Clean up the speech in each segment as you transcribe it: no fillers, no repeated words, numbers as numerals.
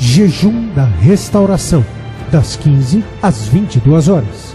Jejum da Restauração, das 15 às 22 horas.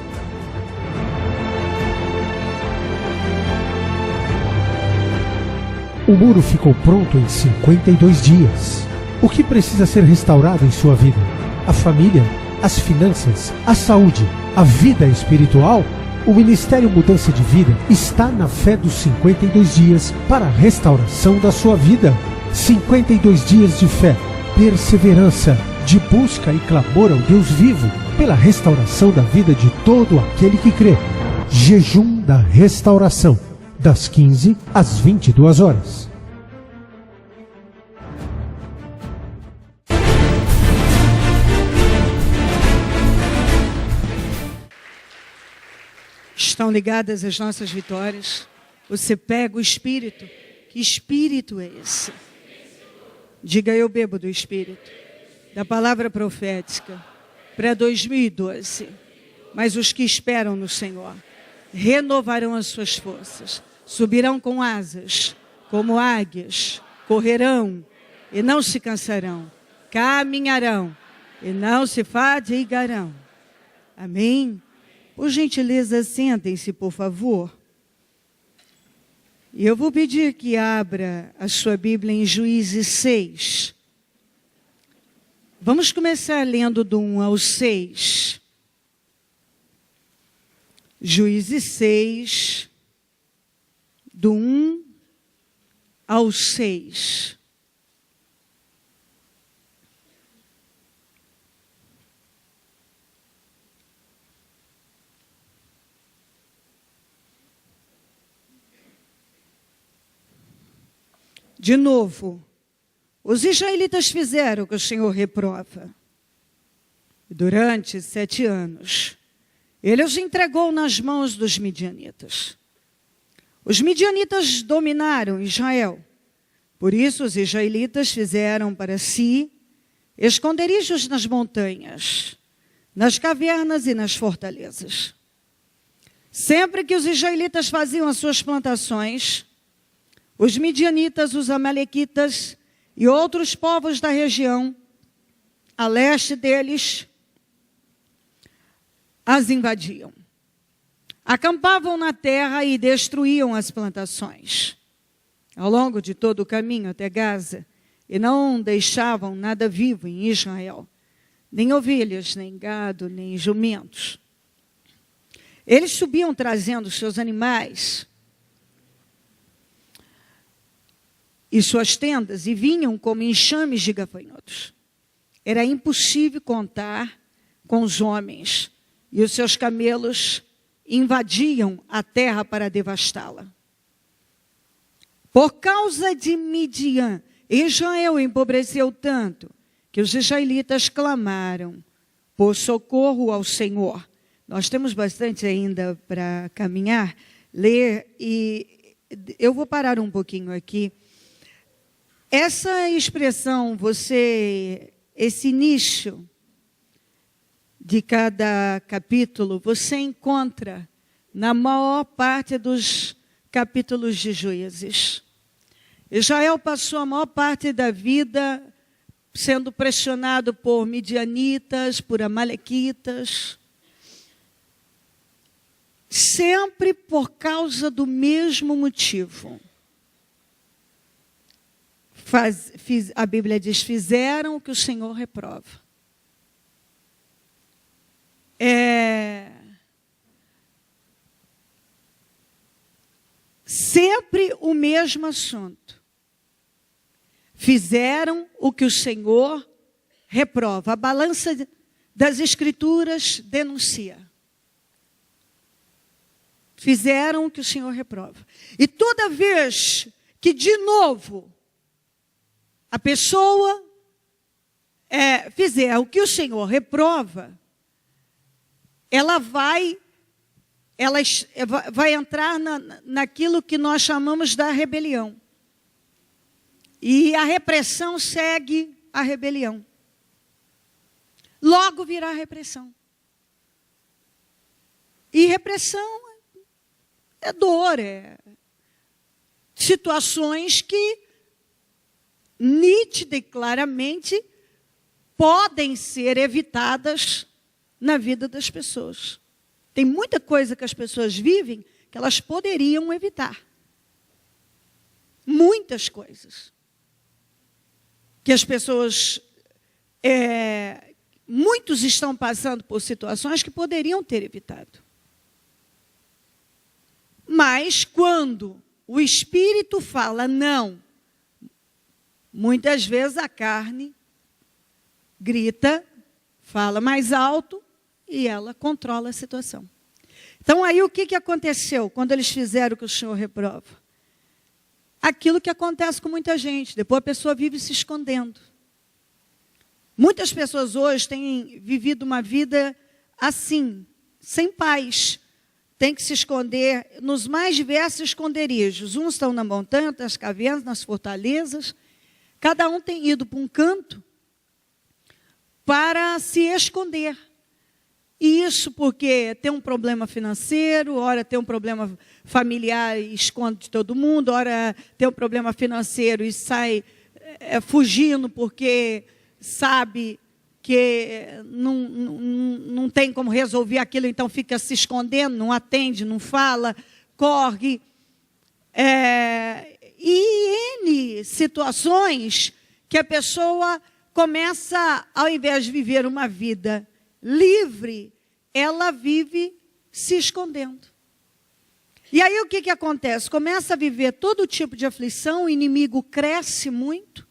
O muro ficou pronto em 52 dias. O que precisa ser restaurado em sua vida? A família, as finanças, a saúde, a vida espiritual? O Ministério Mudança de Vida está na fé dos 52 dias para a restauração da sua vida. 52 dias de fé, perseverança, de busca e clamor ao Deus vivo pela restauração da vida de todo aquele que crê. Jejum da Restauração, das 15 às 22 horas. Estão ligadas as nossas vitórias. Você pega o Espírito. Que Espírito é esse? Diga: eu bebo do Espírito, da palavra profética, para 2012. Mas os que esperam no Senhor renovarão as suas forças, subirão com asas, como águias, correrão e não se cansarão, caminharão e não se fadigarão. Amém? Por gentileza, sentem-se, por favor. E eu vou pedir que abra a sua Bíblia em Juízes 6. Vamos começar lendo do 1 ao 6. Juízes 6, do 1 ao 6. De novo, os israelitas fizeram o que o Senhor reprova. Durante 7 anos, Ele os entregou nas mãos dos midianitas. Os midianitas dominaram Israel. Por isso, os israelitas fizeram para si esconderijos nas montanhas, nas cavernas e nas fortalezas. Sempre que os israelitas faziam as suas plantações, os midianitas, os amalequitas e outros povos da região, a leste deles, as invadiam. Acampavam na terra e destruíam as plantações ao longo de todo o caminho até Gaza, e não deixavam nada vivo em Israel, nem ovelhas, nem gado, nem jumentos. Eles subiam trazendo seus animais e suas tendas, e vinham como enxames de gafanhotos. Era impossível contar com os homens, e os seus camelos invadiam a terra para devastá-la. Por causa de Midian, Israel empobreceu tanto que os israelitas clamaram por socorro ao Senhor. Nós temos bastante ainda para caminhar, ler, e eu vou parar um pouquinho aqui. Essa expressão, esse início de cada capítulo, você encontra na maior parte dos capítulos de Juízes. Israel passou a maior parte da vida sendo pressionado por midianitas, por amalequitas, sempre por causa do mesmo motivo. A Bíblia diz: fizeram o que o Senhor reprova. Sempre o mesmo assunto. Fizeram o que o Senhor reprova. A balança das Escrituras denuncia. Fizeram o que o Senhor reprova. E toda vez que, de novo, a pessoa fizer o que o Senhor reprova, ela vai entrar naquilo que nós chamamos da rebelião. E a repressão segue a rebelião. Logo virá repressão. E repressão é dor, é situações que nítida e claramente podem ser evitadas na vida das pessoas. Tem muita coisa que as pessoas vivem que elas poderiam evitar. Muitas coisas. Que as pessoas... muitos estão passando por situações que poderiam ter evitado. Mas quando o Espírito fala não, muitas vezes a carne grita, fala mais alto e ela controla a situação. Então aí o que aconteceu quando eles fizeram o que o Senhor reprova? Aquilo que acontece com muita gente, depois a pessoa vive se escondendo. Muitas pessoas hoje têm vivido uma vida assim, sem paz. Tem que se esconder nos mais diversos esconderijos. Uns estão na montanha, nas cavernas, nas fortalezas. Cada um tem ido para um canto para se esconder. E isso porque tem um problema financeiro, ora tem um problema familiar e esconde de todo mundo, ora tem um problema financeiro e sai fugindo porque sabe que não tem como resolver aquilo, então fica se escondendo, não atende, não fala, corre. E N situações que a pessoa começa, ao invés de viver uma vida livre, ela vive se escondendo. E aí o que acontece? Começa a viver todo tipo de aflição, o inimigo cresce muito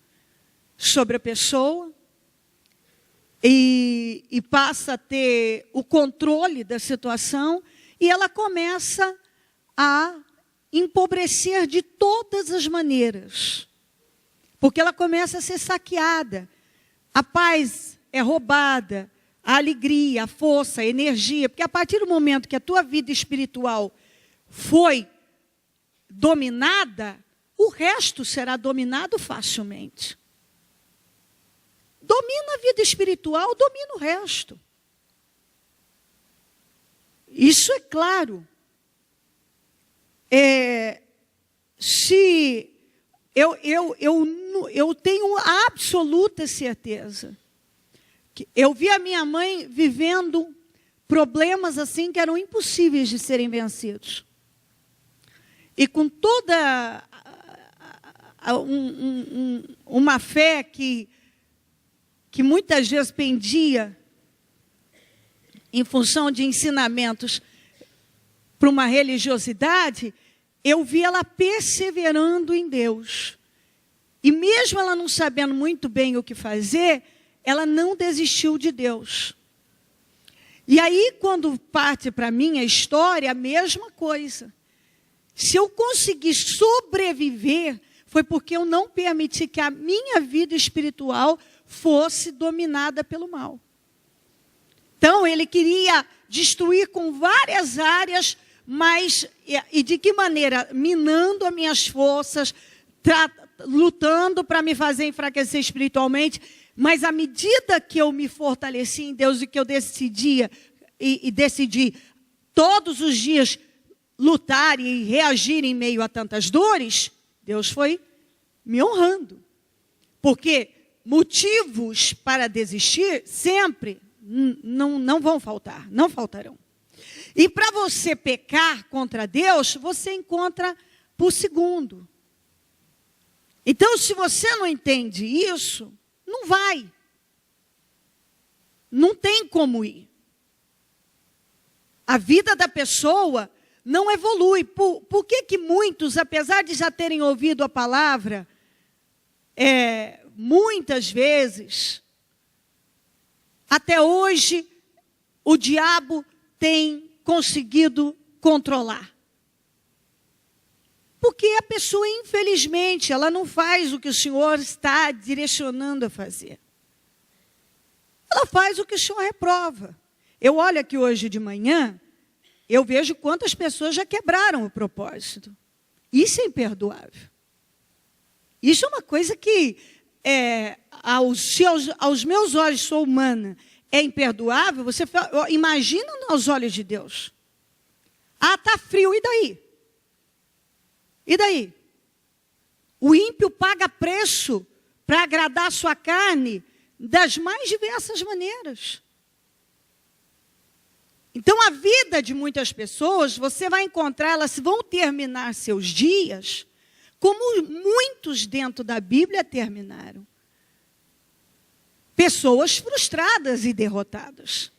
sobre a pessoa e passa a ter o controle da situação e ela começa a empobrecer de todas as maneiras. Porque ela começa a ser saqueada. A paz é roubada, a alegria, a força, a energia. Porque a partir do momento que a tua vida espiritual foi dominada, o resto será dominado facilmente. Domina a vida espiritual, domina o resto. Isso é claro. Se eu tenho absoluta certeza que eu vi a minha mãe vivendo problemas assim que eram impossíveis de serem vencidos. E com toda uma fé que muitas vezes pendia em função de ensinamentos para uma religiosidade, eu vi ela perseverando em Deus. E mesmo ela não sabendo muito bem o que fazer, ela não desistiu de Deus. E aí, quando parte para a minha história, a mesma coisa. Se eu consegui sobreviver, foi porque eu não permiti que a minha vida espiritual fosse dominada pelo mal. Então, ele queria destruir com várias áreas, mas, e de que maneira? Minando as minhas forças, lutando para me fazer enfraquecer espiritualmente, mas à medida que eu me fortaleci em Deus e que eu decidia, e decidi todos os dias lutar e reagir em meio a tantas dores, Deus foi me honrando. Porque motivos para desistir sempre não vão faltar, não faltarão. E para você pecar contra Deus, você encontra por segundo. Então, se você não entende isso, não vai. Não tem como ir. A vida da pessoa não evolui. Por que muitos, apesar de já terem ouvido a palavra, muitas vezes, até hoje, o diabo tem conseguido controlar? Porque a pessoa, infelizmente, ela não faz o que o Senhor está direcionando a fazer. Ela faz o que o Senhor reprova. Eu olho aqui hoje de manhã, eu vejo quantas pessoas já quebraram o propósito. Isso é imperdoável. Isso é uma coisa que, aos meus olhos, sou humana, é imperdoável. Você imagina aos olhos de Deus. Ah, está frio, e daí? E daí? O ímpio paga preço para agradar a sua carne, das mais diversas maneiras. Então, a vida de muitas pessoas, você vai encontrar, elas vão terminar seus dias como muitos dentro da Bíblia terminaram. Pessoas frustradas e derrotadas.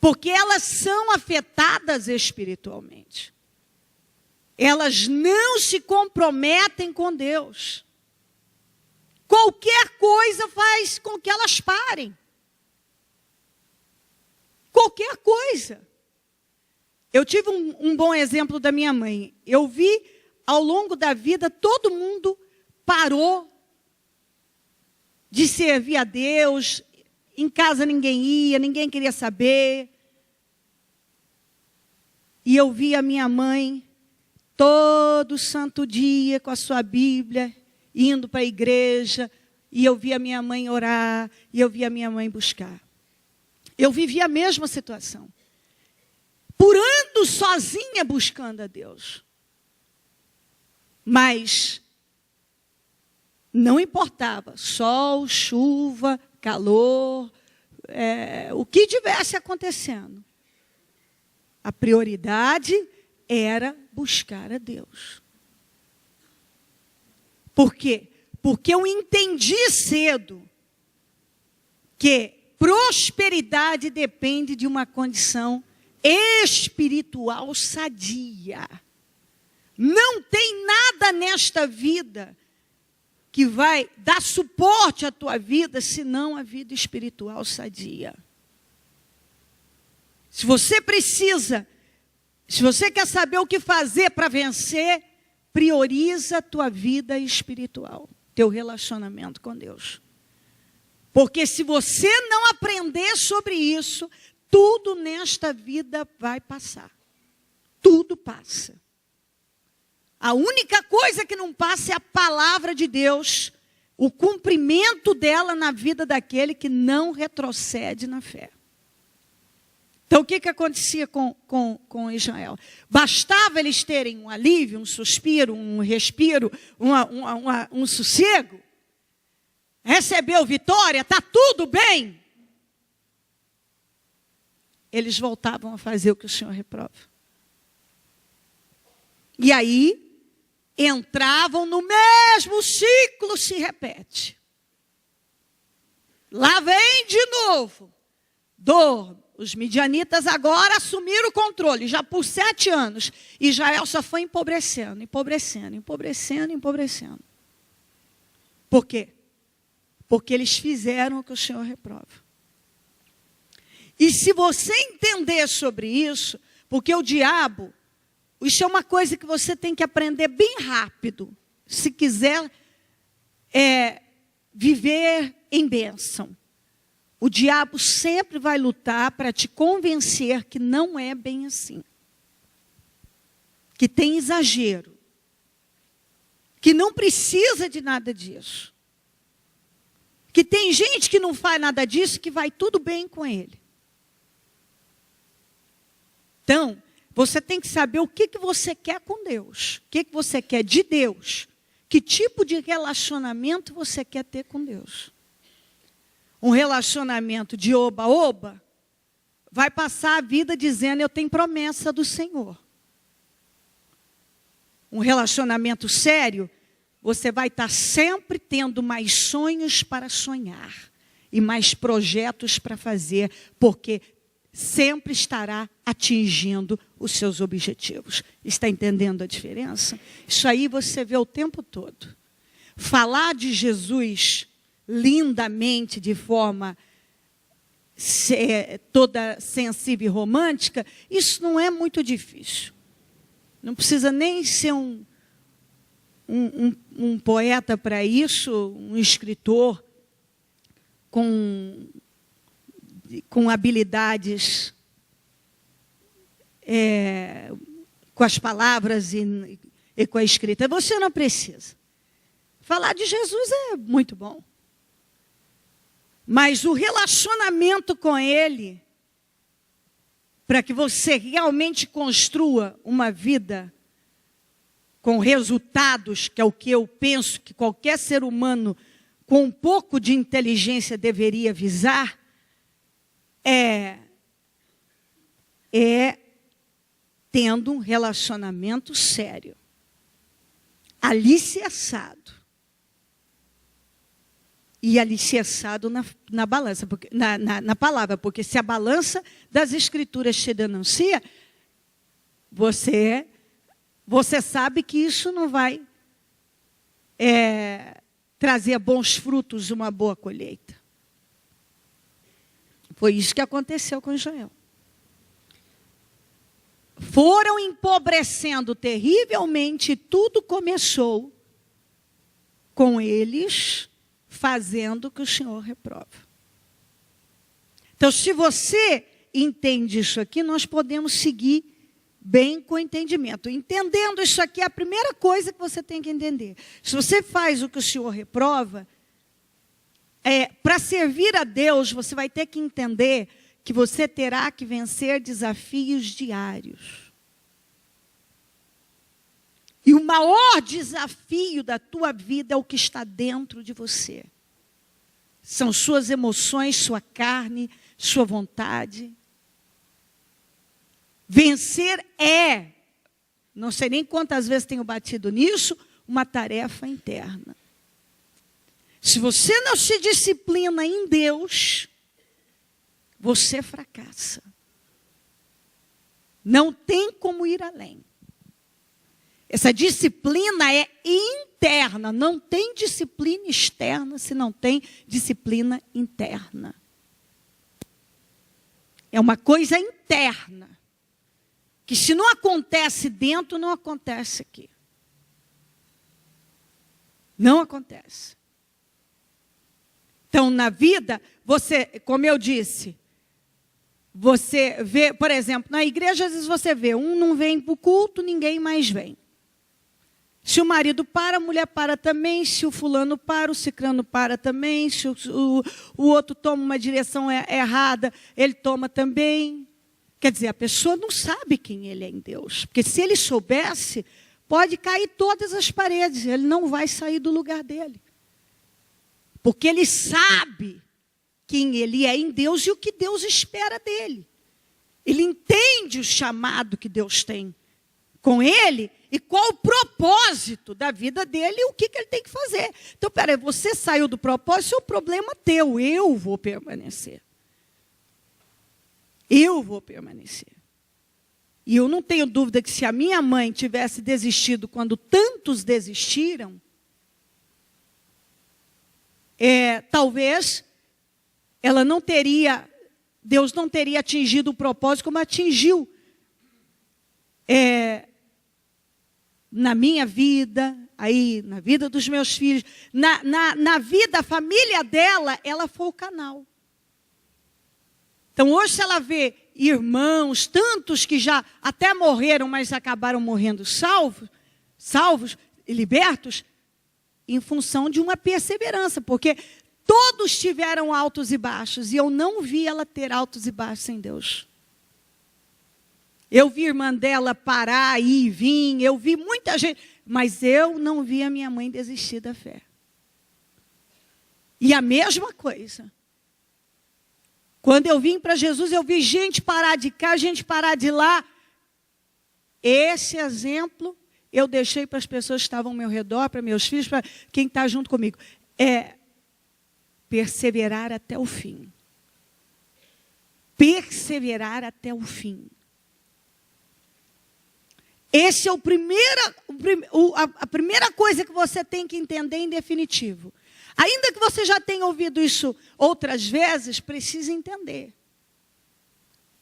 Porque elas são afetadas espiritualmente. Elas não se comprometem com Deus. Qualquer coisa faz com que elas parem. Qualquer coisa. Eu tive um bom exemplo da minha mãe. Eu vi, ao longo da vida, todo mundo parou de servir a Deus. Em casa ninguém ia, ninguém queria saber. E eu vi a minha mãe, todo santo dia, com a sua Bíblia, indo para a igreja. E eu vi a minha mãe orar, e eu vi a minha mãe buscar. Eu vivi a mesma situação. Por anos sozinha buscando a Deus. Mas não importava, sol, chuva, calor, o que tivesse acontecendo. A prioridade era buscar a Deus. Por quê? Porque eu entendi cedo que prosperidade depende de uma condição espiritual sadia. Não tem nada nesta vida que vai dar suporte à tua vida, senão a vida espiritual sadia. Se você quer saber o que fazer para vencer, prioriza a tua vida espiritual, teu relacionamento com Deus. Porque se você não aprender sobre isso, tudo nesta vida vai passar. Tudo passa. A única coisa que não passa é a palavra de Deus, o cumprimento dela na vida daquele que não retrocede na fé. Então, o que acontecia com Israel? Bastava eles terem um alívio, um suspiro, um respiro, um sossego. Recebeu vitória, está tudo bem. Eles voltavam a fazer o que o Senhor reprova. E aí, entravam no mesmo ciclo, se repete. Lá vem de novo. Dor. Os midianitas agora assumiram o controle, já por 7 anos. Israel só foi empobrecendo, empobrecendo, empobrecendo, empobrecendo. Por quê? Porque eles fizeram o que o Senhor reprova. E se você entender sobre isso, porque o diabo, isso é uma coisa que você tem que aprender bem rápido, se quiser viver em bênção. O diabo sempre vai lutar para te convencer que não é bem assim. Que tem exagero. Que não precisa de nada disso. Que tem gente que não faz nada disso, que vai tudo bem com ele. Então, você tem que saber o que você quer com Deus. O que você quer de Deus. Que tipo de relacionamento você quer ter com Deus. Um relacionamento de oba-oba, vai passar a vida dizendo, eu tenho promessa do Senhor. Um relacionamento sério, você vai estar sempre tendo mais sonhos para sonhar. E mais projetos para fazer, porque sempre estará atingindo os seus objetivos. Está entendendo a diferença? Isso aí você vê o tempo todo. Falar de Jesus lindamente, de forma toda sensível e romântica, isso não é muito difícil. Não precisa nem ser um poeta para isso, um escritor com habilidades, com as palavras e com a escrita. Você não precisa. Falar de Jesus é muito bom. Mas o relacionamento com Ele, para que você realmente construa uma vida com resultados, que é o que eu penso que qualquer ser humano com um pouco de inteligência deveria visar é tendo um relacionamento sério, alicerçado. E alicerçado na balança, porque, na palavra, porque se a balança das Escrituras te denuncia, você sabe que isso não vai trazer bons frutos, uma boa colheita. Foi isso que aconteceu com Israel. Foram empobrecendo terrivelmente, tudo começou com eles fazendo o que o Senhor reprova. Então, se você entende isso aqui, nós podemos seguir bem com entendimento. Entendendo isso aqui, é a primeira coisa que você tem que entender. Se você faz o que o Senhor reprova, para servir a Deus, você vai ter que entender que você terá que vencer desafios diários. E o maior desafio da tua vida é o que está dentro de você. São suas emoções, sua carne, sua vontade. Vencer não sei nem quantas vezes tenho batido nisso, uma tarefa interna. Se você não se disciplina em Deus, você fracassa. Não tem como ir além. Essa disciplina é interna, não tem disciplina externa se não tem disciplina interna. É uma coisa interna, que se não acontece dentro, não acontece aqui. Não acontece. Então, na vida, você, como eu disse, você vê, por exemplo, na igreja, às vezes você vê, um não vem para o culto, ninguém mais vem. Se o marido para, a mulher para também. Se o fulano para, o cicrano para também. Se o outro toma uma direção errada, ele toma também. Quer dizer, a pessoa não sabe quem ele é em Deus. Porque se ele soubesse, pode cair todas as paredes. Ele não vai sair do lugar dele. Porque ele sabe quem ele é em Deus e o que Deus espera dele. Ele entende o chamado que Deus tem com ele e qual o propósito da vida dele e o que ele tem que fazer. Então, peraí, você saiu do propósito, é um problema teu. Eu vou permanecer. Eu vou permanecer. E eu não tenho dúvida que se a minha mãe tivesse desistido quando tantos desistiram, talvez ela não teria, Deus não teria atingido o propósito como atingiu na minha vida, aí na vida dos meus filhos, na vida, a família dela, ela foi o canal. Então hoje, se ela vê irmãos, tantos que já até morreram, mas acabaram morrendo salvos e libertos, em função de uma perseverança, porque todos tiveram altos e baixos, e eu não vi ela ter altos e baixos em Deus. Eu vi a irmã dela parar, ir e vir, eu vi muita gente, mas eu não vi a minha mãe desistir da fé. E a mesma coisa. Quando eu vim para Jesus, eu vi gente parar de cá, gente parar de lá. Esse exemplo eu deixei para as pessoas que estavam ao meu redor, para meus filhos, para quem está junto comigo. Perseverar até o fim. Perseverar até o fim. Esse é a primeira coisa que você tem que entender em definitivo. Ainda que você já tenha ouvido isso outras vezes, precisa entender.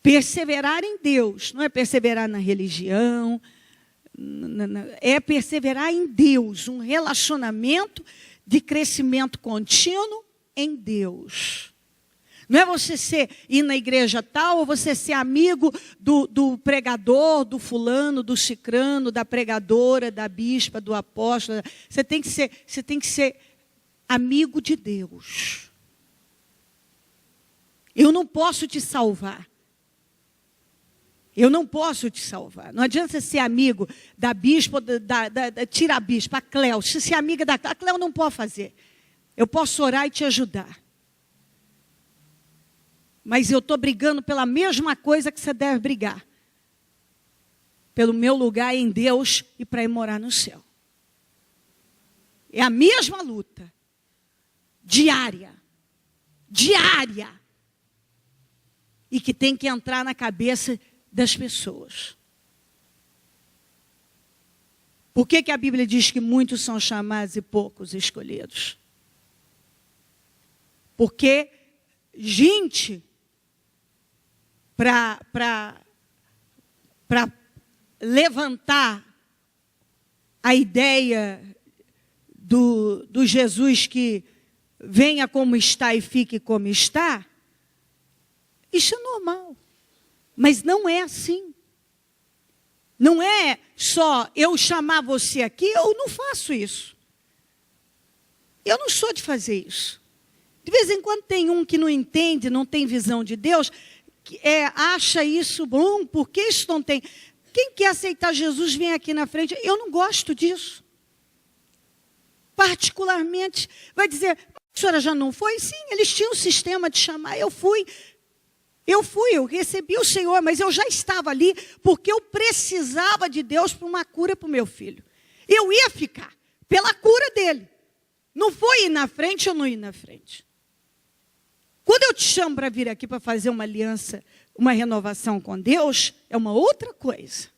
Perseverar em Deus, não é perseverar na religião, é perseverar em Deus, um relacionamento de crescimento contínuo em Deus. Não é você ir na igreja tal, ou você ser amigo do pregador, do fulano, do cicrano, da pregadora, da bispa, do apóstolo. Você tem que ser amigo de Deus. Eu não posso te salvar. Eu não posso te salvar. Não adianta você ser amigo da bispa, tira a bispa, a Cléo. Se ser amiga da Cléo, não pode fazer. Eu posso orar e te ajudar. Mas eu estou brigando pela mesma coisa que você deve brigar. Pelo meu lugar em Deus e para ir morar no céu. É a mesma luta. Diária. Diária. E que tem que entrar na cabeça das pessoas. Por que a Bíblia diz que muitos são chamados e poucos escolhidos? Porque gente para levantar a ideia do Jesus que venha como está e fique como está, isso é normal. Mas não é assim. Não é só eu chamar você aqui, eu não faço isso. Eu não sou de fazer isso. De vez em quando tem um que não entende, não tem visão de Deus, que acha isso bom, porque isso não tem. Quem quer aceitar Jesus, vem aqui na frente. Eu não gosto disso. Particularmente, vai dizer, a senhora já não foi? Sim, eles tinham um sistema de chamar, eu fui, eu recebi o Senhor, mas eu já estava ali, porque eu precisava de Deus para uma cura para o meu filho. Eu ia ficar, pela cura dele. Não foi ir na frente ou não ir na frente. Quando eu te chamo para vir aqui para fazer uma aliança, uma renovação com Deus, é uma outra coisa.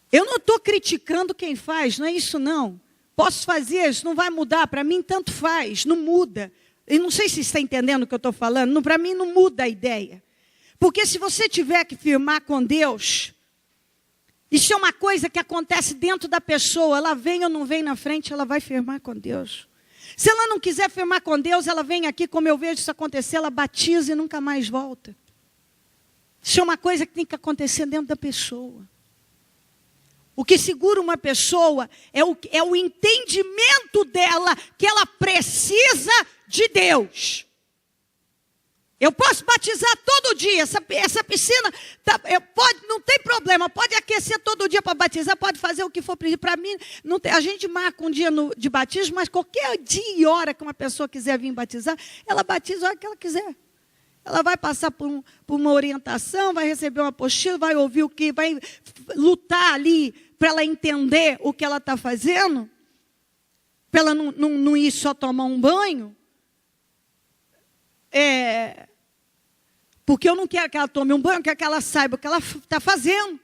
Eu não estou criticando quem faz, não é isso não. Posso fazer, isso não vai mudar, para mim tanto faz, não muda. Eu não sei se você está entendendo o que eu estou falando, para mim não muda a ideia. Porque se você tiver que firmar com Deus, isso é uma coisa que acontece dentro da pessoa, ela vem ou não vem na frente, ela vai firmar com Deus. Se ela não quiser firmar com Deus, ela vem aqui, como eu vejo isso acontecer, ela batiza e nunca mais volta. Isso é uma coisa que tem que acontecer dentro da pessoa. O que segura uma pessoa é o entendimento dela que ela precisa de Deus. Eu posso batizar todo dia, essa piscina, não tem problema, pode aquecer todo dia para batizar, pode fazer o que for preciso. Para mim, não tem, a gente marca um dia de batismo, mas qualquer dia e hora que uma pessoa quiser vir batizar, ela batiza a hora que ela quiser. Ela vai passar por uma orientação, vai receber uma apostila, vai ouvir o que, vai lutar ali para ela entender o que ela está fazendo, para ela não ir só tomar um banho. Porque eu não quero que ela tome um banho, eu quero que ela saiba o que ela está fazendo.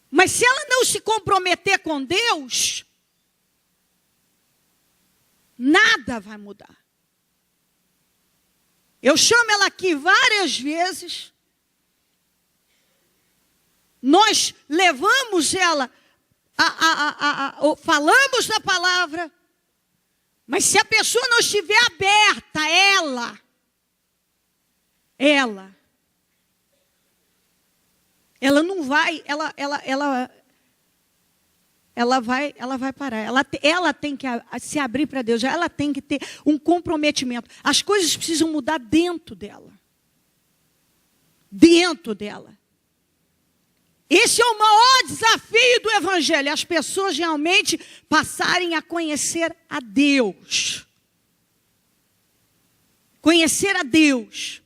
Mas se ela não se comprometer com Deus, nada vai mudar. Eu chamo ela aqui várias vezes. Nós levamos ela, falamos da palavra. Mas se a pessoa não estiver aberta, ela não vai, ela vai parar. Ela tem que se abrir para Deus, ela tem que ter um comprometimento. As coisas precisam mudar dentro dela. Dentro dela. Esse é o maior desafio do Evangelho, as pessoas realmente passarem a conhecer a Deus. Conhecer a Deus.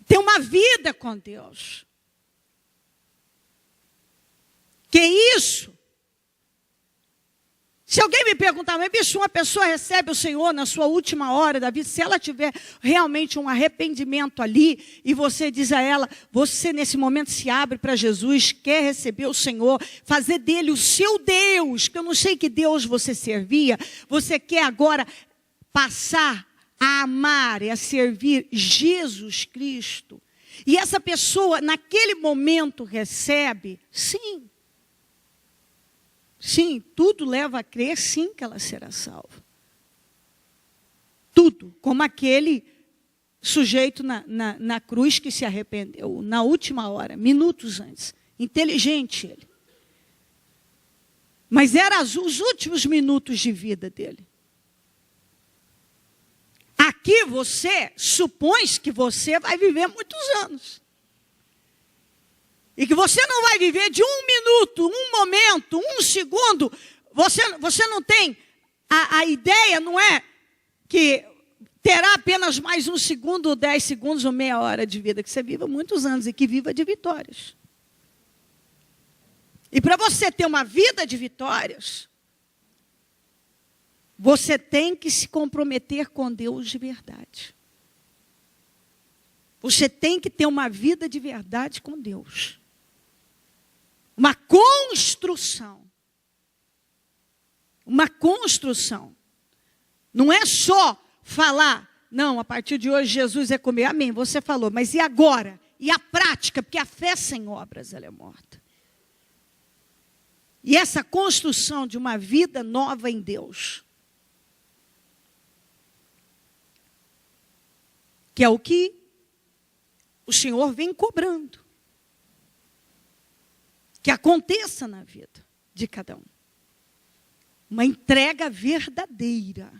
Ter uma vida com Deus. Que isso? Se alguém me perguntar, mas bicho, uma pessoa recebe o Senhor na sua última hora da vida, se ela tiver realmente um arrependimento ali, e você diz a ela, você nesse momento se abre para Jesus, quer receber o Senhor, fazer dele o seu Deus, que eu não sei que Deus você servia, você quer agora passar a amar e a servir Jesus Cristo, e essa pessoa naquele momento recebe, sim. Sim, tudo leva a crer, sim, que ela será salva. Tudo, como aquele sujeito na cruz que se arrependeu, na última hora, minutos antes. Inteligente ele. Mas eram os últimos minutos de vida dele. Aqui você supõe que você vai viver muitos anos. E que você não vai viver de 1 minuto, 1 momento, 1 segundo. Você não tem a ideia, não é que terá apenas mais 1 segundo, 10 segundos ou meia hora de vida. Que você viva muitos anos e que viva de vitórias. E para você ter uma vida de vitórias, você tem que se comprometer com Deus de verdade. Você tem que ter uma vida de verdade com Deus. Uma construção. Uma construção. Não é só falar, não, a partir de hoje Jesus é comigo. Amém, você falou, mas e agora? E a prática? Porque a fé sem obras, ela é morta. E essa construção de uma vida nova em Deus, que é o que o Senhor vem cobrando, que aconteça na vida de cada um. Uma entrega verdadeira.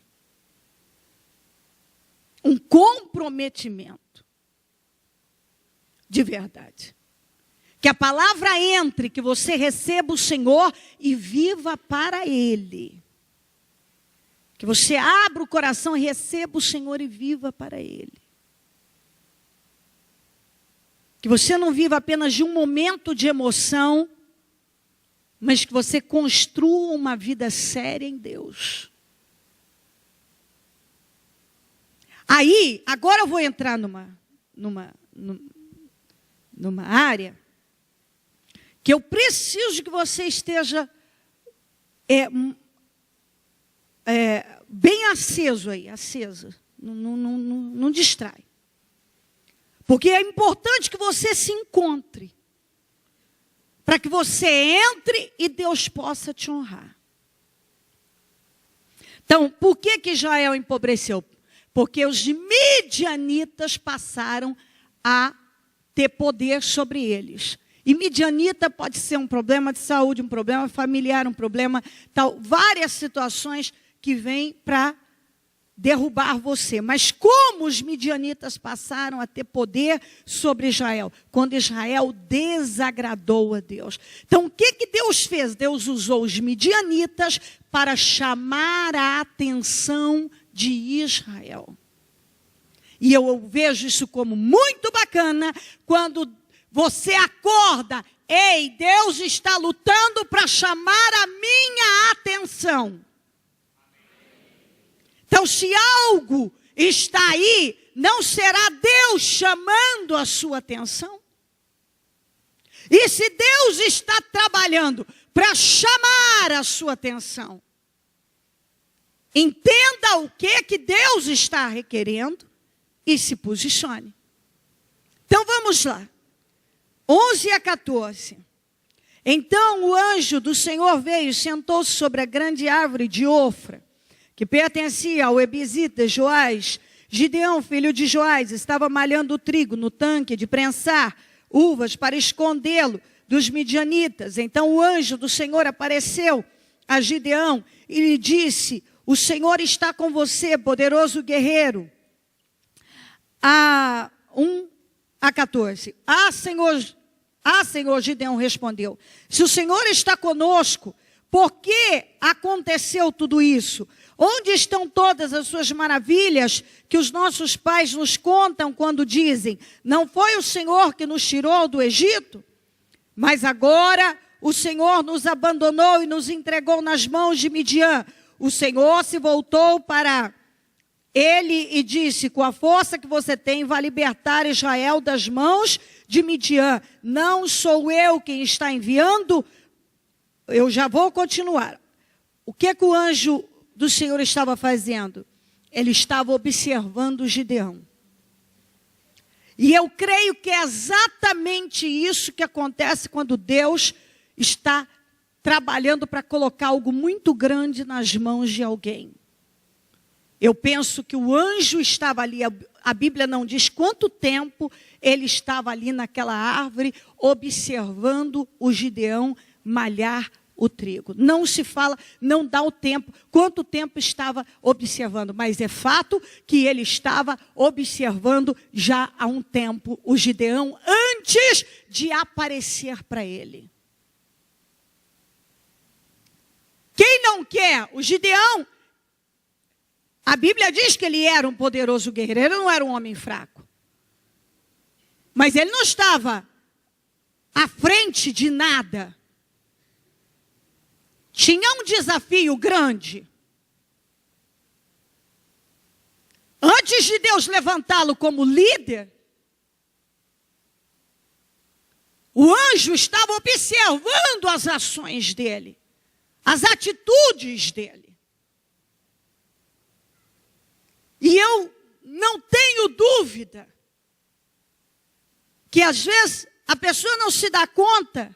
Um comprometimento de verdade. Que a palavra entre, que você receba o Senhor e viva para Ele. Que você abra o coração e receba o Senhor e viva para Ele. Que você não viva apenas de um momento de emoção, mas que você construa uma vida séria em Deus. Aí, agora eu vou entrar numa área que eu preciso que você esteja bem aceso aí, acesa. Não distrai. Porque é importante que você se encontre. Para que você entre e Deus possa te honrar. Então, por que Israel empobreceu? Porque os midianitas passaram a ter poder sobre eles. E midianita pode ser um problema de saúde, um problema familiar, um problema tal. Várias situações que vêm para derrubar você. Mas como os midianitas passaram a ter poder sobre Israel? Quando Israel desagradou a Deus. Então o que Deus fez? Deus usou os midianitas para chamar a atenção de Israel. E eu vejo isso como muito bacana quando você acorda. Ei, Deus está lutando para chamar a minha atenção. Então, se algo está aí, não será Deus chamando a sua atenção? E se Deus está trabalhando para chamar a sua atenção, entenda o que Deus está requerendo e se posicione. Então, vamos lá. 11 a 14. Então, o anjo do Senhor veio e sentou-se sobre a grande árvore de Ofra, que pertencia ao ebizita Joás. Gideão, filho de Joás, estava malhando o trigo no tanque de prensar uvas para escondê-lo dos midianitas. Então o anjo do Senhor apareceu a Gideão e lhe disse: o Senhor está com você, poderoso guerreiro. 1 a 14. Senhor, Gideão respondeu: se o Senhor está conosco, por que aconteceu tudo isso? Onde estão todas as suas maravilhas que os nossos pais nos contam quando dizem: não foi o Senhor que nos tirou do Egito? Mas agora o Senhor nos abandonou e nos entregou nas mãos de Midian. O Senhor se voltou para ele e disse: com a força que você tem, vai libertar Israel das mãos de Midian. Não sou eu quem está enviando? Eu já vou continuar. O que o anjo do Senhor estava fazendo? Ele estava observando Gideão. E eu creio que é exatamente isso que acontece quando Deus está trabalhando para colocar algo muito grande nas mãos de alguém. Eu penso que o anjo estava ali, a Bíblia não diz quanto tempo ele estava ali naquela árvore, observando o Gideão malhar o trigo. Não se fala, não dá o tempo, quanto tempo estava observando, mas é fato que ele estava observando já há um tempo o Gideão, antes de aparecer para ele. Quem não quer? O Gideão, a Bíblia diz que ele era um poderoso guerreiro, ele não era um homem fraco. Mas ele não estava à frente de nada. Tinha um desafio grande. Antes de Deus levantá-lo como líder, o anjo estava observando as ações dele, as atitudes dele. E eu não tenho dúvida que às vezes a pessoa não se dá conta,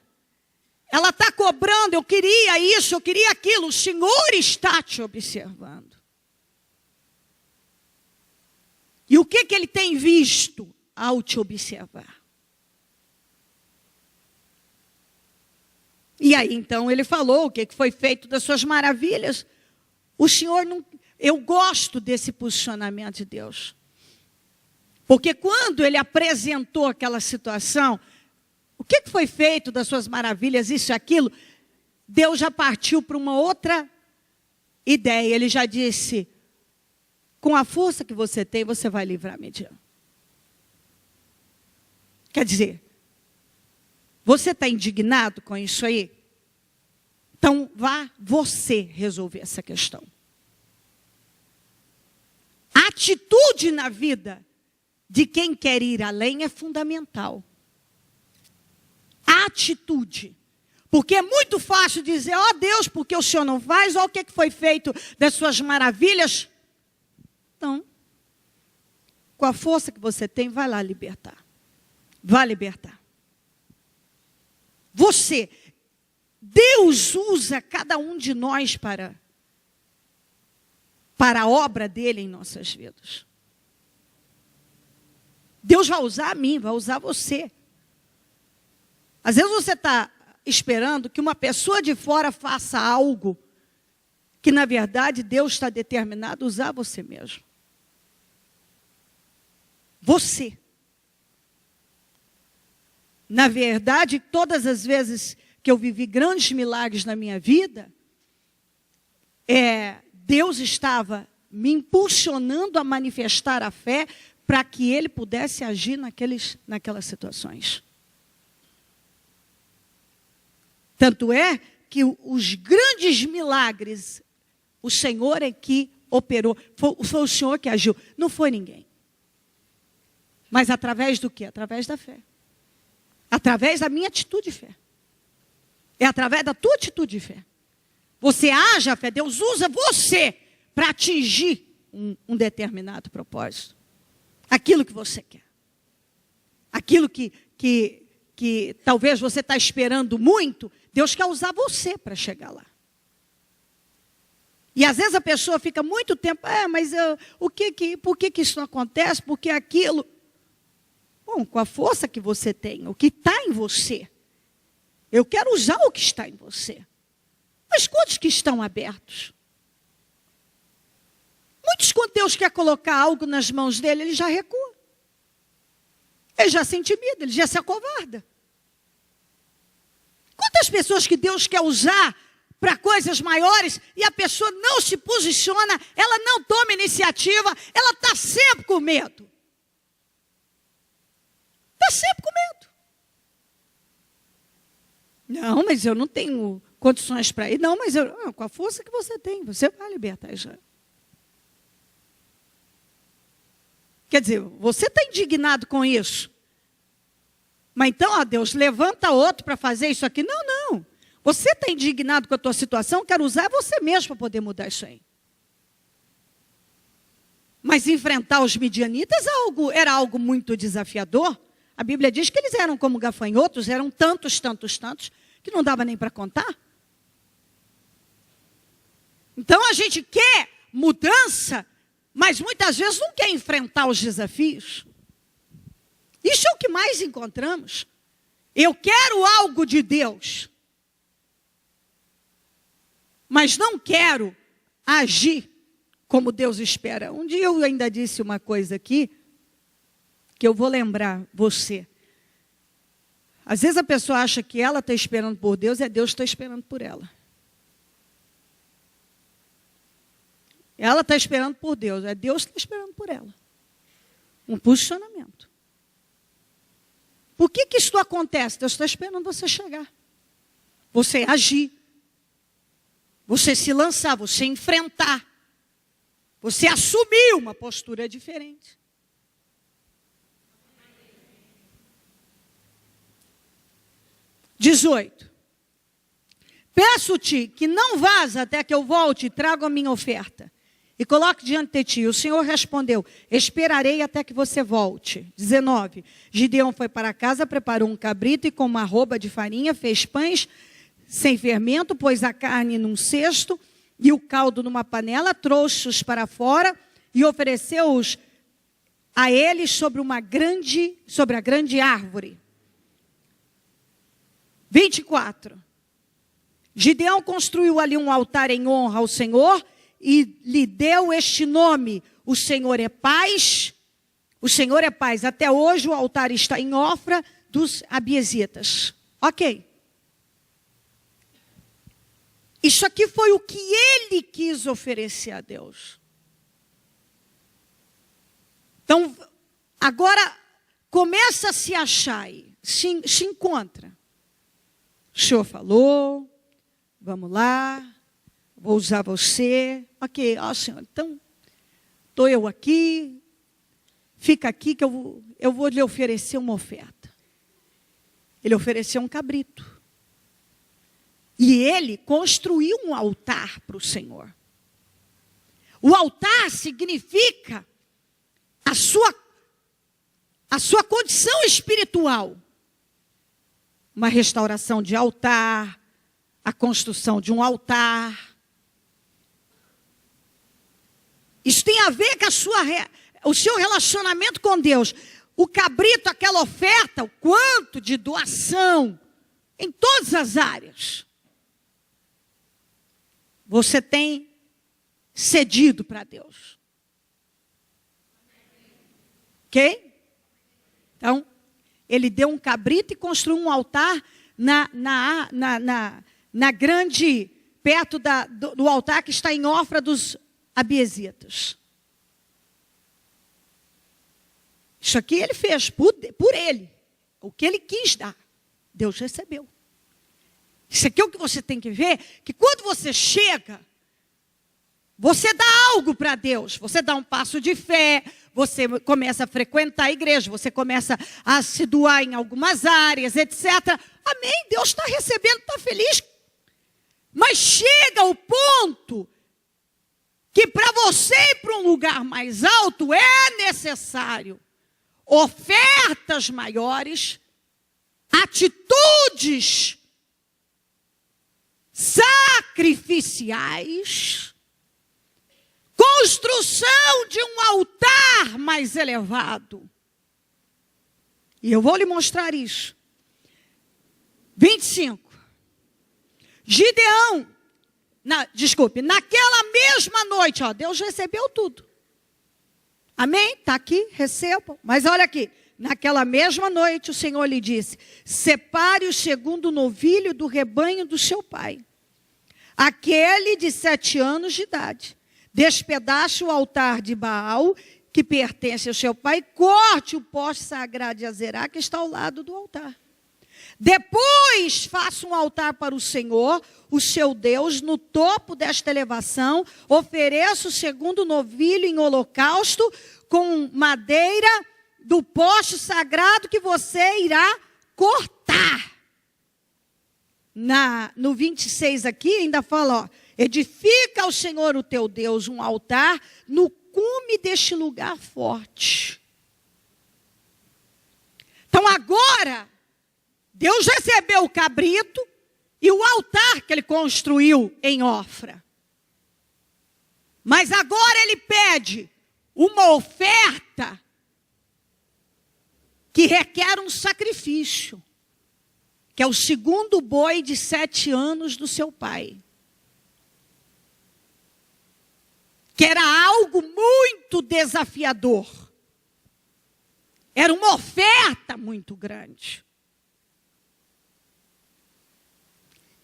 ela está cobrando, eu queria isso, eu queria aquilo, o Senhor está te observando. E o que ele tem visto ao te observar? E aí, então, ele falou o que foi feito das suas maravilhas. O Senhor não... Eu gosto desse posicionamento de Deus. Porque quando ele apresentou aquela situação, o que foi feito das suas maravilhas, isso e aquilo, Deus já partiu para uma outra ideia. Ele já disse, com a força que você tem, você vai livrar Midian. Quer dizer, você está indignado com isso aí? Então vá você resolver essa questão. A atitude na vida de quem quer ir além é fundamental. A atitude. Porque é muito fácil dizer, ó Deus, porque o Senhor não faz, ó o que foi feito das suas maravilhas. Então, com a força que você tem, vai lá libertar. Vai libertar. Você, Deus usa cada um de nós para a obra dele em nossas vidas. Deus vai usar a mim, vai usar você. Às vezes você está esperando que uma pessoa de fora faça algo que, na verdade, Deus está determinado a usar você mesmo. Você. Na verdade, todas as vezes que eu vivi grandes milagres na minha vida, Deus estava me impulsionando a manifestar a fé para que Ele pudesse agir naquelas situações. Tanto é que os grandes milagres, o Senhor é que operou. Foi o Senhor que agiu, não foi ninguém. Mas através do quê? Através da fé. Através da minha atitude de fé. É através da tua atitude de fé. Você age a fé, Deus usa você para atingir um determinado propósito. Aquilo que você quer. Aquilo que talvez você está esperando muito, Deus quer usar você para chegar lá. E às vezes a pessoa fica muito tempo, mas por que isso não acontece? Por que aquilo? Bom, com a força que você tem, o que está em você. Eu quero usar o que está em você. Mas quantos que estão abertos? Muitos, quando Deus quer colocar algo nas mãos dele, ele já recua. Ele já se intimida, ele já se acovarda. Quantas pessoas que Deus quer usar para coisas maiores e a pessoa não se posiciona, ela não toma iniciativa, ela está sempre com medo. Está sempre com medo. Não, mas eu não tenho condições para ir. Não, mas com a força que você tem, você vai libertar Israel. Quer dizer, você está indignado com isso. Mas então, Deus, levanta outro para fazer isso aqui. Não, não. Você está indignado com a tua situação, quer usar você mesmo para poder mudar isso aí. Mas enfrentar os midianitas era algo muito desafiador. A Bíblia diz que eles eram como gafanhotos, eram tantos, que não dava nem para contar. Então a gente quer mudança, mas muitas vezes não quer enfrentar os desafios. Isso é o que mais encontramos. Eu quero algo de Deus, mas não quero agir como Deus espera. Um dia eu ainda disse uma coisa aqui, que eu vou lembrar você. Às vezes a pessoa acha que ela está esperando por Deus, é Deus que está esperando por ela. Ela está esperando por Deus, é Deus que está esperando por ela. Um posicionamento. Por que isso acontece? Deus está esperando você chegar. Você agir. Você se lançar, você enfrentar. Você assumir uma postura diferente. (18) Peço-te que não vás até que eu volte e traga a minha oferta. E coloque diante de ti. O Senhor respondeu: esperarei até que você volte. 19. Gideão foi para casa, preparou um cabrito e com uma arroba de farinha fez pães sem fermento, pôs a carne num cesto e o caldo numa panela, trouxe-os para fora e ofereceu-os a eles sobre a grande árvore. 24. Gideão construiu ali um altar em honra ao Senhor e lhe deu este nome: o Senhor é paz. O Senhor é paz. Até hoje o altar está em Ofra dos Abiesitas. Ok. Isso aqui foi o que ele quis oferecer a Deus. Então, agora começa a se achar aí, se encontra. O Senhor falou, vamos lá, vou usar você. Ok, Senhor, então, estou eu aqui, fica aqui que eu vou lhe oferecer uma oferta. Ele ofereceu um cabrito. E ele construiu um altar para o Senhor. O altar significa a sua condição espiritual. Uma restauração de altar, a construção de um altar. Isso tem a ver com o seu relacionamento com Deus. O cabrito, aquela oferta, o quanto de doação, em todas as áreas. Você tem cedido para Deus. Ok? Então, ele deu um cabrito e construiu um altar na grande, perto do altar que está em Ofra dos Abiesitas. Isso aqui ele fez por ele. O que ele quis dar, Deus recebeu. Isso aqui é o que você tem que ver, que quando você chega, você dá algo para Deus, você dá um passo de fé, você começa a frequentar a igreja, você começa a se doar em algumas áreas, etc. Amém, Deus está recebendo, está feliz. Mas chega o ponto que para você ir para um lugar mais alto é necessário ofertas maiores, atitudes sacrificiais, construção de um altar mais elevado. E eu vou lhe mostrar isso. 25. Gideão, naquela mesma noite, Deus recebeu tudo. Amém? Está aqui, recebam. Mas olha aqui, naquela mesma noite o Senhor lhe disse: separe o segundo novilho do rebanho do seu pai, aquele de 7 anos de idade. Despedace o altar de Baal, que pertence ao seu pai, corte o poste sagrado de Azerá, que está ao lado do altar. Depois faça um altar para o Senhor, o seu Deus, no topo desta elevação. Ofereça o segundo novilho em holocausto com madeira do poste sagrado que você irá cortar. No 26 aqui ainda fala, edifica ao Senhor o teu Deus um altar no cume deste lugar forte. Então agora, Deus recebeu o cabrito e o altar que ele construiu em Ofra. Mas agora ele pede uma oferta que requer um sacrifício, que é o segundo boi de 7 anos do seu pai. Que era algo muito desafiador. Era uma oferta muito grande.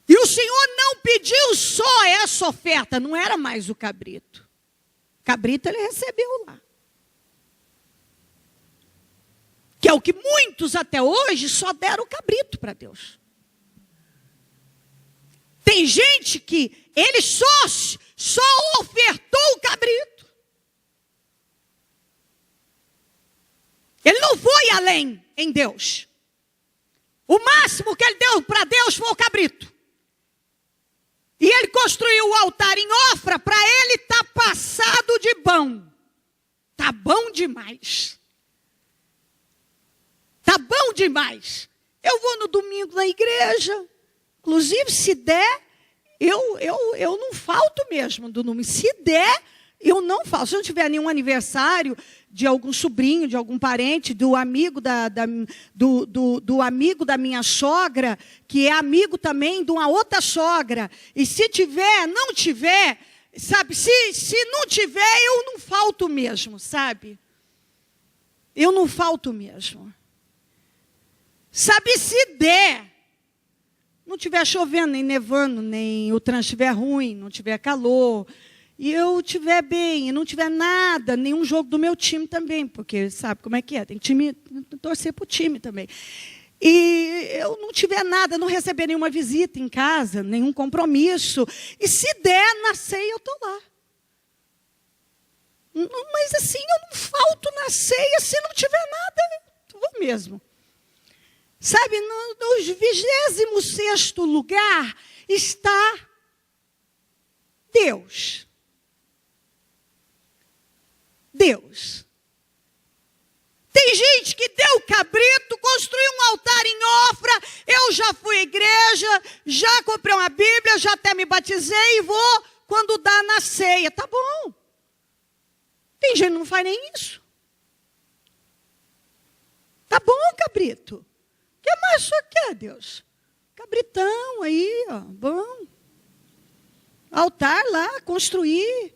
E o Senhor não pediu só essa oferta, não era mais o cabrito. Cabrito ele recebeu lá. Que é o que muitos até hoje só deram o cabrito para Deus. Tem gente que ele só ofertou o cabrito. Ele não foi além em Deus. O máximo que ele deu para Deus foi o cabrito. E ele construiu o altar em Ofra, para ele estar passado de bom. Tá bom demais. Tá bom demais. Eu vou no domingo na igreja. Inclusive, se der, eu não falto mesmo do domingo. Se der, eu não falto. Se não tiver nenhum aniversário de algum sobrinho, de algum parente, do amigo do amigo da minha sogra, que é amigo também de uma outra sogra. E se tiver, não tiver, sabe? Se não tiver, eu não falto mesmo, sabe? Eu não falto mesmo. Sabe, se der, não tiver chovendo, nem nevando, nem o trânsito estiver ruim, não tiver calor, e eu estiver bem, e não tiver nada, nenhum jogo do meu time também, porque sabe como é que é, tem time, torcer para o time também. E eu não tiver nada, não receber nenhuma visita em casa, nenhum compromisso, e se der, na ceia eu estou lá. Mas assim, eu não falto na ceia, se não tiver nada, eu vou mesmo. Sabe, no 26º lugar está Deus. Deus. Tem gente que deu cabrito, construiu um altar em Ofra. Eu já fui à igreja, já comprei uma Bíblia, já até me batizei e vou quando dá na ceia. Tá bom. Tem gente que não faz nem isso. Tá bom, cabrito. O que mais só quer, Deus? Cabritão aí, ó, bom. Altar lá, construir.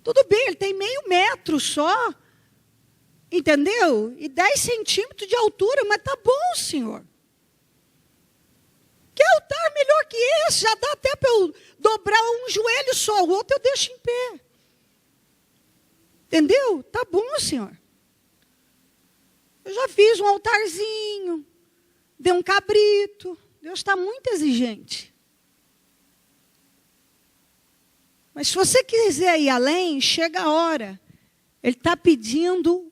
Tudo bem, ele tem meio metro só. Entendeu? E 10 centímetros de altura, mas tá bom, Senhor. Que altar melhor que esse? Já dá até para eu dobrar um joelho só, o outro eu deixo em pé. Entendeu? Tá bom, Senhor. Eu já fiz um altarzinho. Dei um cabrito. Deus está muito exigente. Mas se você quiser ir além, chega a hora. Ele está pedindo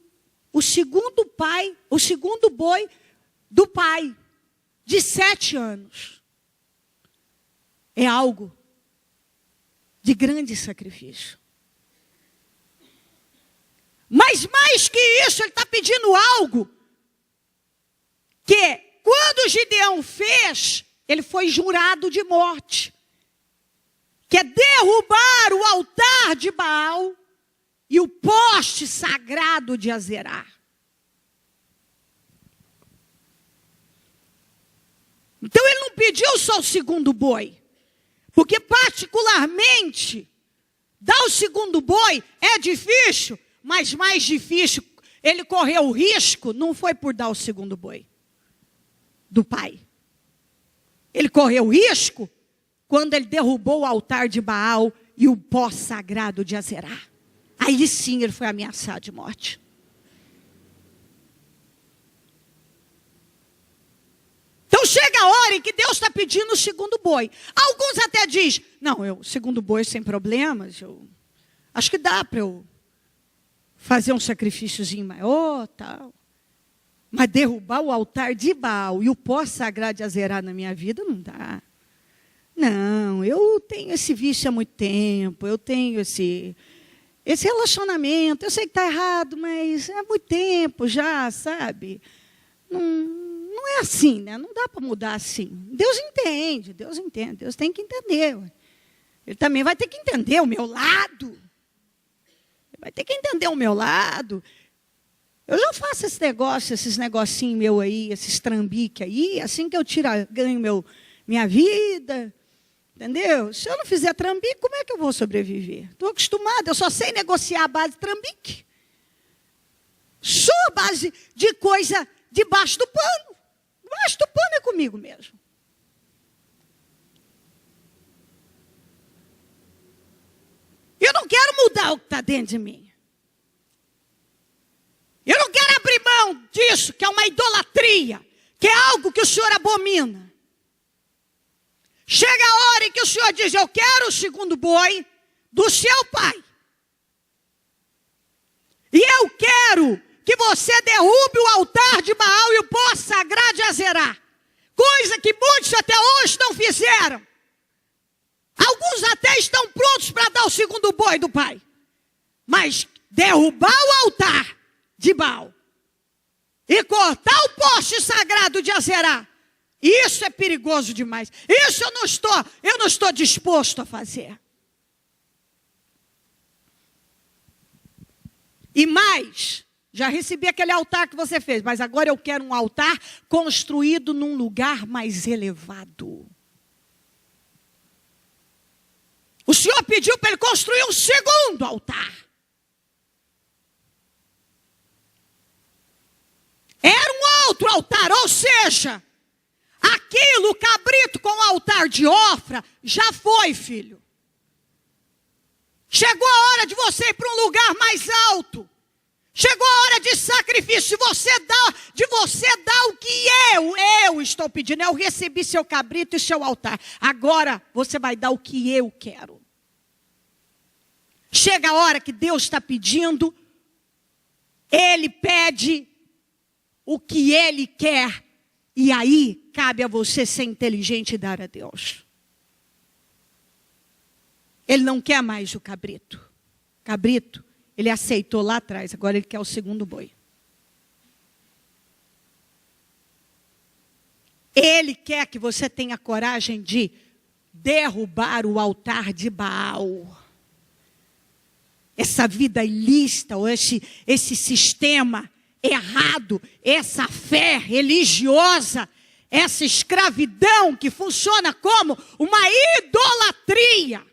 o segundo boi do pai, de 7 anos. É algo de grande sacrifício. Mas mais que isso, ele está pedindo algo que, quando Gideão fez, ele foi jurado de morte. Que é derrubar o altar de Baal e o poste sagrado de Azerá. Então ele não pediu só o segundo boi. Porque particularmente, dar o segundo boi é difícil, mas mais difícil, ele correu o risco, não foi por dar o segundo boi do pai. Ele correu o risco quando ele derrubou o altar de Baal e o pó sagrado de Azerá. Aí sim ele foi ameaçado de morte. Então chega a hora em que Deus está pedindo o segundo boi. Alguns até dizem, não, o segundo boi sem problemas, eu acho que dá para eu fazer um sacrifíciozinho maior, tal. Mas derrubar o altar de Baal e o pó sagrado de Azerá na minha vida não dá. Não, eu tenho esse vício há muito tempo, eu tenho esse relacionamento, eu sei que está errado, mas é há muito tempo já, sabe? Não é assim, né? Não dá para mudar assim. Deus entende, Deus tem que entender. Ele também vai ter que entender o meu lado. Ele vai ter que entender o meu lado. Eu já faço esses negocinhos meus aí, esses trambiques aí, assim que eu ganho minha vida, entendeu? Se eu não fizer trambique, como é que eu vou sobreviver? Estou acostumada, eu só sei negociar a base de trambique. Só a base de coisa debaixo do pano. Debaixo do pano é comigo mesmo. Eu não quero mudar o que está dentro de mim. Eu não quero abrir mão disso, que é uma idolatria, que é algo que o Senhor abomina. Chega a hora em que o Senhor diz, eu quero o segundo boi do seu pai. E eu quero que você derrube o altar de Baal e o pó sagrado de Azerá. Coisa que muitos até hoje não fizeram. Alguns até estão prontos para dar o segundo boi do pai. Mas derrubar o altar de Baal e cortar o poste sagrado de Azerá, isso é perigoso demais. Isso eu não estou disposto a fazer. E mais, já recebi aquele altar que você fez, mas agora eu quero um altar construído num lugar mais elevado. O Senhor pediu para ele construir um segundo altar. Era um outro altar, ou seja, aquilo, o cabrito com o altar de Ofra, já foi, filho. Chegou a hora de você ir para um lugar mais alto. Chegou a hora de sacrifício, de você dar o que eu estou pedindo. Eu recebi seu cabrito e seu altar. Agora você vai dar o que eu quero. Chega a hora que Deus está pedindo, Ele pede o que Ele quer. E aí cabe a você ser inteligente e dar a Deus. Ele não quer mais o cabrito. Cabrito, ele aceitou lá atrás, agora ele quer o segundo boi. Ele quer que você tenha coragem de derrubar o altar de Baal. Essa vida ilícita, ou esse sistema errado, essa fé religiosa, essa escravidão que funciona como uma idolatria.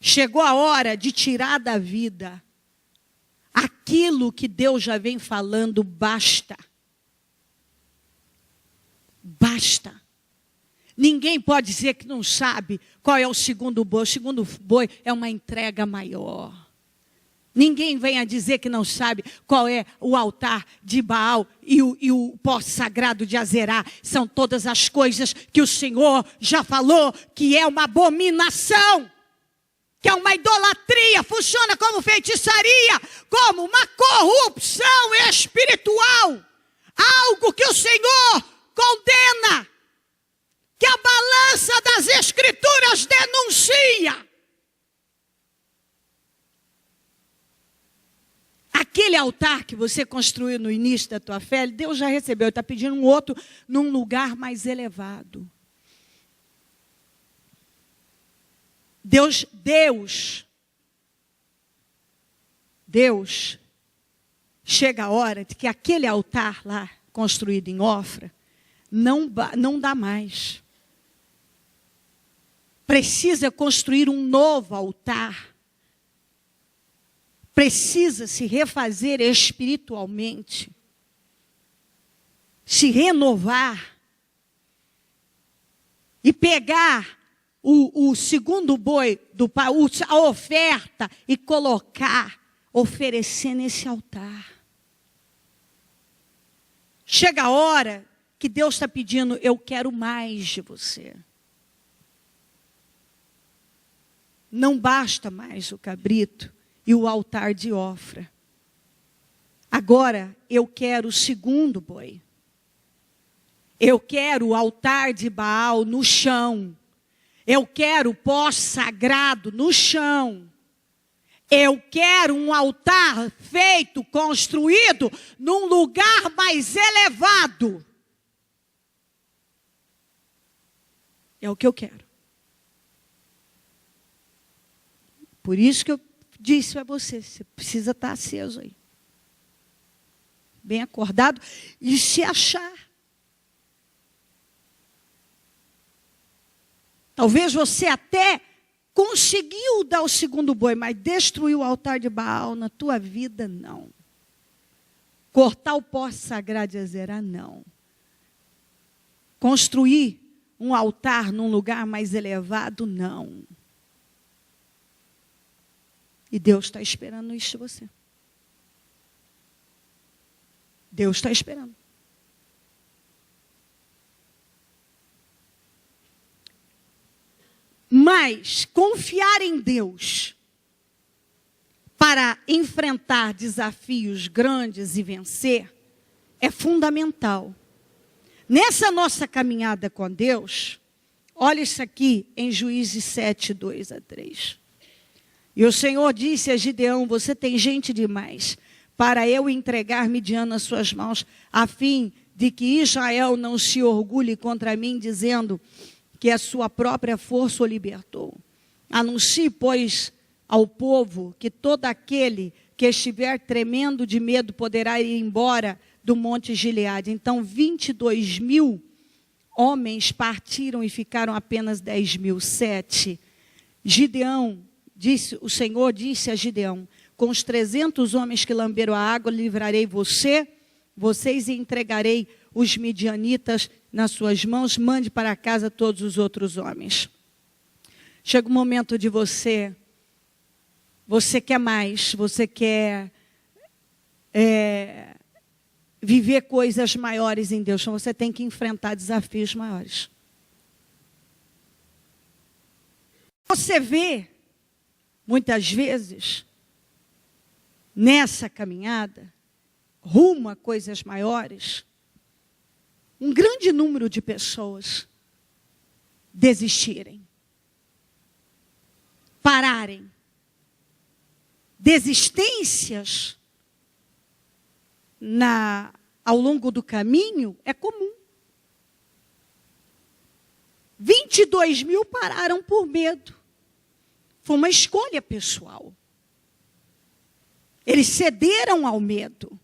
Chegou a hora de tirar da vida aquilo que Deus já vem falando, basta. Basta. Ninguém pode dizer que não sabe qual é o segundo boi. O segundo boi é uma entrega maior. Ninguém venha dizer que não sabe qual é o altar de Baal e o pó sagrado de Azerá. São todas as coisas que o Senhor já falou que é uma abominação. Que é uma idolatria, funciona como feitiçaria, como uma corrupção espiritual. Algo que o Senhor condena, que a balança das Escrituras denuncia. Aquele altar que você construiu no início da tua fé, Deus já recebeu, está pedindo um outro num lugar mais elevado. Deus, chega a hora de que aquele altar lá, construído em Ofra, não dá mais. Precisa construir um novo altar. Precisa se refazer espiritualmente. Se renovar. E pegar o segundo boi, a oferta, e oferecer nesse altar. Chega a hora que Deus está pedindo, eu quero mais de você. Não basta mais o cabrito e o altar de Ofra. Agora eu quero o segundo boi. Eu quero o altar de Baal no chão. Eu quero o pó sagrado no chão. Eu quero um altar feito, construído, num lugar mais elevado. É o que eu quero. Por isso que eu disse a você precisa estar aceso aí. Bem acordado e se achar. Talvez você até conseguiu dar o segundo boi, mas destruiu o altar de Baal na tua vida, não. Cortar o poste sagrado de Azerá, não. Construir um altar num lugar mais elevado, não. E Deus está esperando isso de você. Deus está esperando. Mas confiar em Deus para enfrentar desafios grandes e vencer é fundamental. Nessa nossa caminhada com Deus, olha isso aqui em Juízes 7, 2 a 3. E o Senhor disse a Gideão: você tem gente demais para eu entregar Midian nas suas mãos, a fim de que Israel não se orgulhe contra mim, dizendo que a sua própria força o libertou. Anuncie, pois, ao povo que todo aquele que estiver tremendo de medo poderá ir embora do monte Gileade. Então 22.000 homens partiram e ficaram apenas 10.007. Gideão disse, o Senhor disse a Gideão: com os 300 homens que lamberam a água, livrarei vocês e entregarei os midianitas nas suas mãos. Mande para casa todos os outros homens. Chega o momento de você quer mais, você quer viver coisas maiores em Deus, então você tem que enfrentar desafios maiores. Você vê, muitas vezes, nessa caminhada, rumo a coisas maiores, um grande número de pessoas desistirem, pararem. Desistências ao longo do caminho é comum. 22.000 pararam por medo. Foi uma escolha pessoal. Eles cederam ao medo.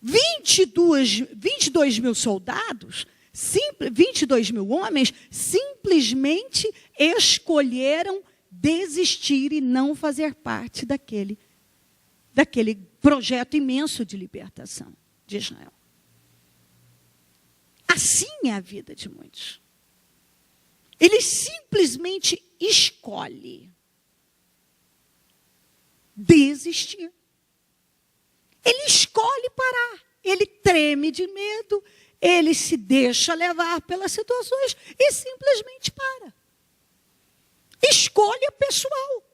22.000 soldados, 22.000 homens, simplesmente escolheram desistir e não fazer parte daquele projeto imenso de libertação de Israel. Assim é a vida de muitos. Ele simplesmente escolhe desistir. Ele escolhe parar. Ele treme de medo, ele se deixa levar pelas situações e simplesmente para. Escolha pessoal.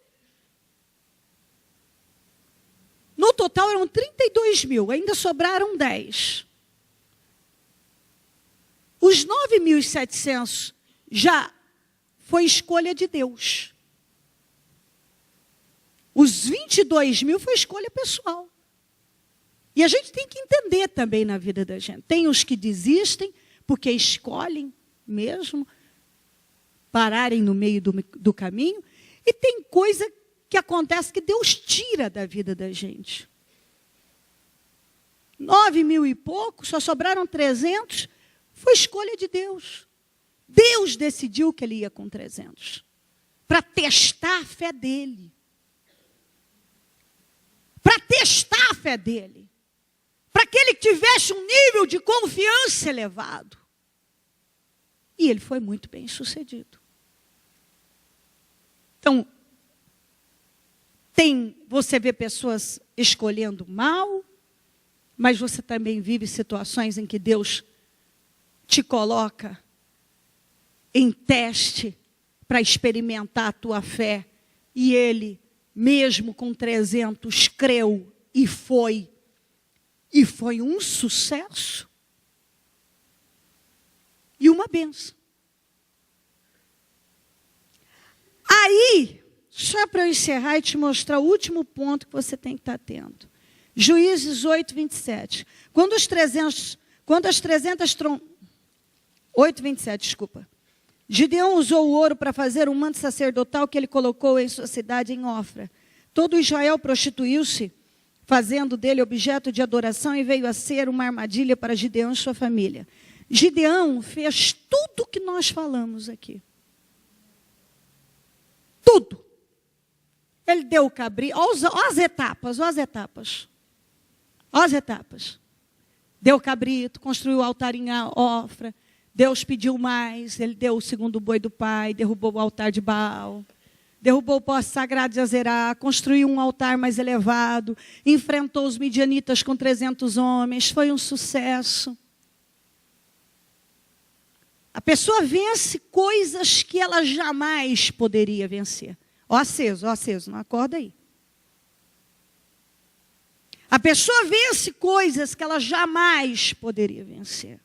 No total eram 32.000, ainda sobraram 10. Os 9.700 já foi escolha de Deus. Os 22.000 foi escolha pessoal. E a gente tem que entender também na vida da gente. Tem os que desistem porque escolhem mesmo pararem no meio do caminho. E tem coisa que acontece que Deus tira da vida da gente. 9.000 e pouco, só sobraram 300, foi escolha de Deus. Deus decidiu que ele ia com 300, para testar a fé dele. Para testar a fé dele. Para que ele tivesse um nível de confiança elevado. E ele foi muito bem sucedido. Então, você vê pessoas escolhendo mal, mas você também vive situações em que Deus te coloca em teste para experimentar a tua fé. E ele, mesmo com 300, creu e foi. E foi um sucesso. E uma bênção. Aí, só para eu encerrar e te mostrar o último ponto que você tem que estar atento. Juízes 8, 27. Quando as 300 8, 27, desculpa. Gideão usou o ouro para fazer um manto sacerdotal que ele colocou em sua cidade em Ofra. Todo Israel prostituiu-se, fazendo dele objeto de adoração, e veio a ser uma armadilha para Gideão e sua família. Gideão fez tudo o que nós falamos aqui. Tudo. Ele deu o cabrito. Olha as etapas. Deu o cabrito, construiu o altar em Ofra, Deus pediu mais, ele deu o segundo boi do pai, derrubou o altar de Baal, derrubou o poste sagrado de Azerá, construiu um altar mais elevado, enfrentou os midianitas com 300 homens, foi um sucesso. A pessoa vence coisas que ela jamais poderia vencer. Ó aceso, não acorda aí. A pessoa vence coisas que ela jamais poderia vencer.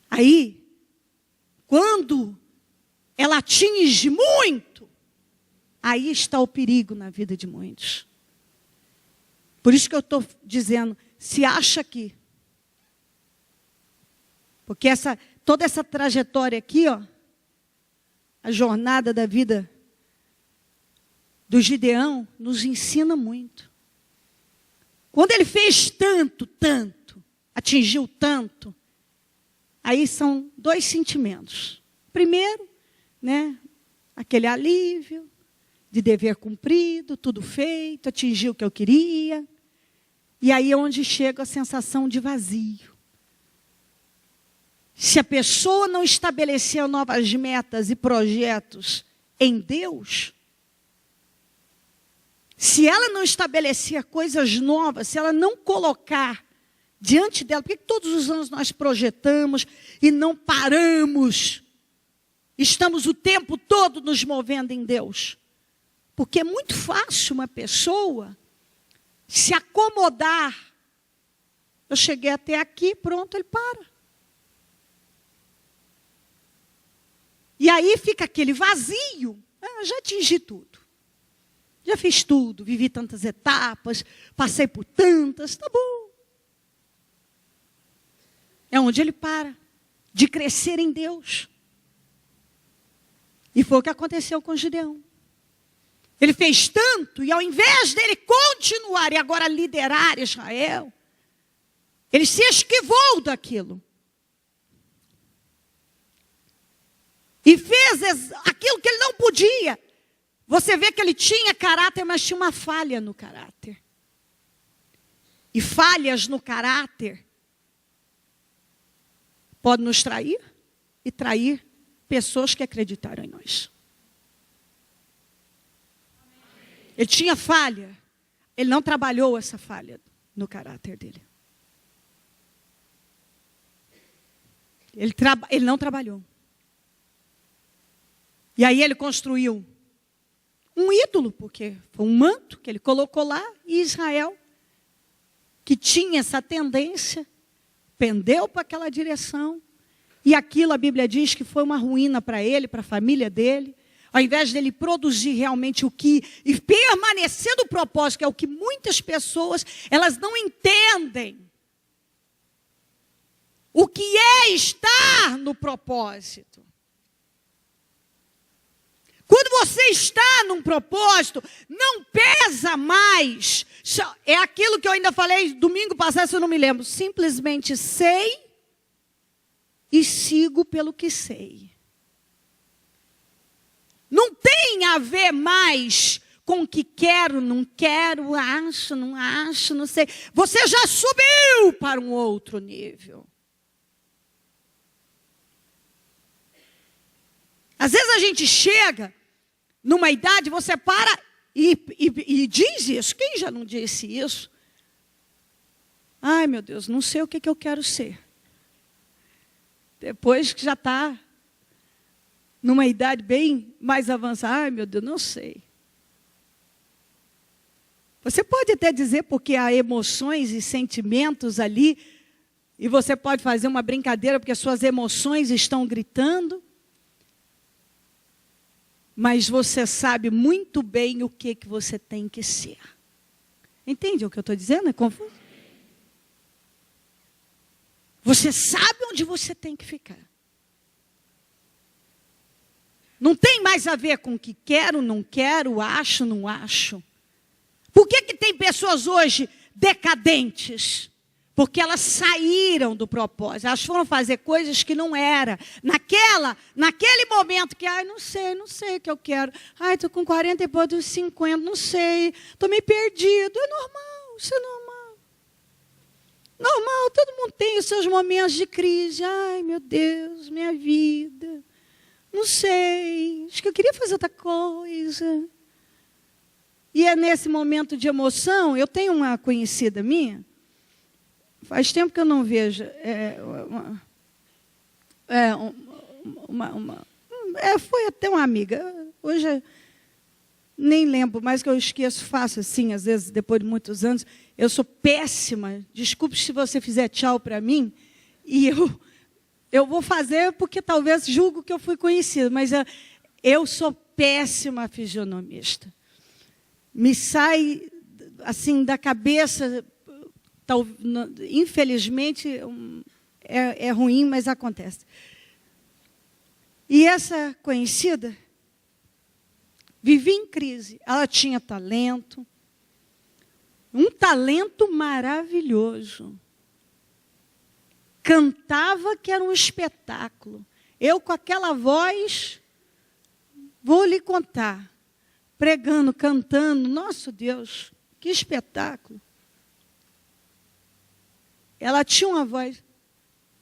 Aí, quando ela atinge muito, aí está o perigo na vida de muitos. Por isso que eu estou dizendo, se acha aqui. Porque toda essa trajetória aqui, ó, a jornada da vida do Gideão nos ensina muito. Quando ele fez tanto, atingiu tanto, aí são dois sentimentos. Primeiro, né, aquele alívio de dever cumprido, tudo feito, atingiu o que eu queria. E aí é onde chega a sensação de vazio. Se a pessoa não estabelecer novas metas e projetos em Deus, se ela não estabelecer coisas novas, se ela não colocar diante dela, por que todos os anos nós projetamos e não paramos? Estamos o tempo todo nos movendo em Deus. Porque é muito fácil uma pessoa se acomodar. Eu cheguei até aqui, pronto, ele para. E aí fica aquele vazio. Já atingi tudo. Já fiz tudo, vivi tantas etapas, passei por tantas, tá bom. É onde ele para de crescer em Deus. E foi o que aconteceu com Gideão. Ele fez tanto, e ao invés dele continuar e agora liderar Israel, ele se esquivou daquilo. E fez aquilo que ele não podia. Você vê que ele tinha caráter, mas tinha uma falha no caráter. E falhas no caráter podem nos trair e trair pessoas que acreditaram em nós. Ele tinha falha, ele não trabalhou essa falha no caráter dele. Ele não trabalhou. E aí ele construiu um ídolo, porque foi um manto que ele colocou lá, e Israel, que tinha essa tendência, pendeu para aquela direção, e aquilo a Bíblia diz que foi uma ruína para ele, para a família dele. Ao invés dele produzir realmente o que, e permanecer no propósito, que é o que muitas pessoas, elas não entendem. O que é estar no propósito. Quando você está num propósito, não pesa mais. É aquilo que eu ainda falei domingo passado, se eu não me lembro. Simplesmente sei e sigo pelo que sei. Não tem a ver mais com o que quero, não quero, acho, não sei. Você já subiu para um outro nível. Às vezes a gente chega numa idade, você para e diz isso. Quem já não disse isso? Ai, meu Deus, não sei o que eu quero ser. Depois que já está numa idade bem mais avançada, ai, meu Deus, não sei. Você pode até dizer porque há emoções e sentimentos ali, e você pode fazer uma brincadeira porque suas emoções estão gritando. Mas você sabe muito bem o que você tem que ser. Entende o que eu estou dizendo? É confuso? Você sabe onde você tem que ficar. Não tem mais a ver com o que quero, não quero, acho, não acho. Por que tem pessoas hoje decadentes? Porque elas saíram do propósito. Elas foram fazer coisas que não era. Naquele momento que, não sei o que eu quero. Estou com 40 e pouco, 50, não sei. Estou meio perdido. É normal, isso é normal. Normal, todo mundo tem os seus momentos de crise. Ai, meu Deus, minha vida. Não sei, acho que eu queria fazer outra coisa. E é nesse momento de emoção, eu tenho uma conhecida minha, faz tempo que eu não vejo, foi até uma amiga, hoje nem lembro mais, que eu esqueço fácil assim, às vezes, depois de muitos anos. Eu sou péssima, desculpe se você fizer tchau para mim, e eu vou fazer porque talvez julgo que eu fui conhecida, mas eu sou péssima fisionomista. Me sai assim da cabeça, infelizmente, é ruim, mas acontece. E essa conhecida vivia em crise. Ela tinha talento, um talento maravilhoso. Cantava que era um espetáculo. Eu, com aquela voz, vou lhe contar, pregando, cantando, nosso Deus, que espetáculo. Ela tinha uma voz,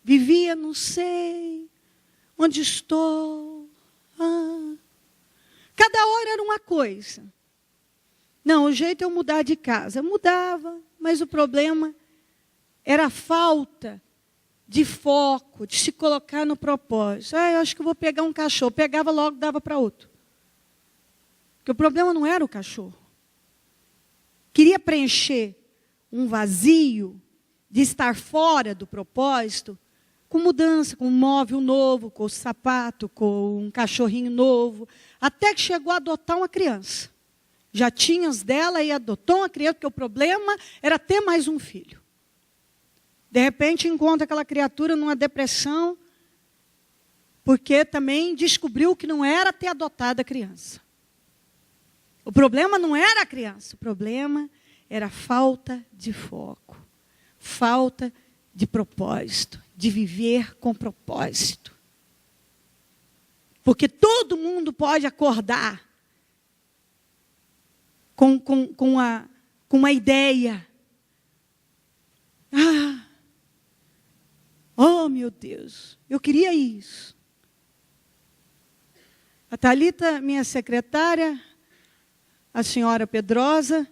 vivia, não sei onde estou. Cada hora era uma coisa. Não, o jeito é eu mudar de casa. Eu mudava, mas o problema era a falta de foco, de se colocar no propósito. Eu acho que vou pegar um cachorro. Pegava logo, dava para outro. Porque o problema não era o cachorro. Queria preencher um vazio de estar fora do propósito com mudança, com um móvel novo, com o sapato, com um cachorrinho novo, até que chegou a adotar uma criança. Já tinha as dela e adotou uma criança, porque o problema era ter mais um filho. De repente encontra aquela criatura numa depressão, porque também descobriu que não era ter adotado a criança. O problema não era a criança, o problema era a falta de foco, falta de propósito, de viver com propósito. Porque todo mundo pode acordar com uma ideia. Oh, meu Deus, eu queria isso. A Thalita, minha secretária, a senhora Pedrosa,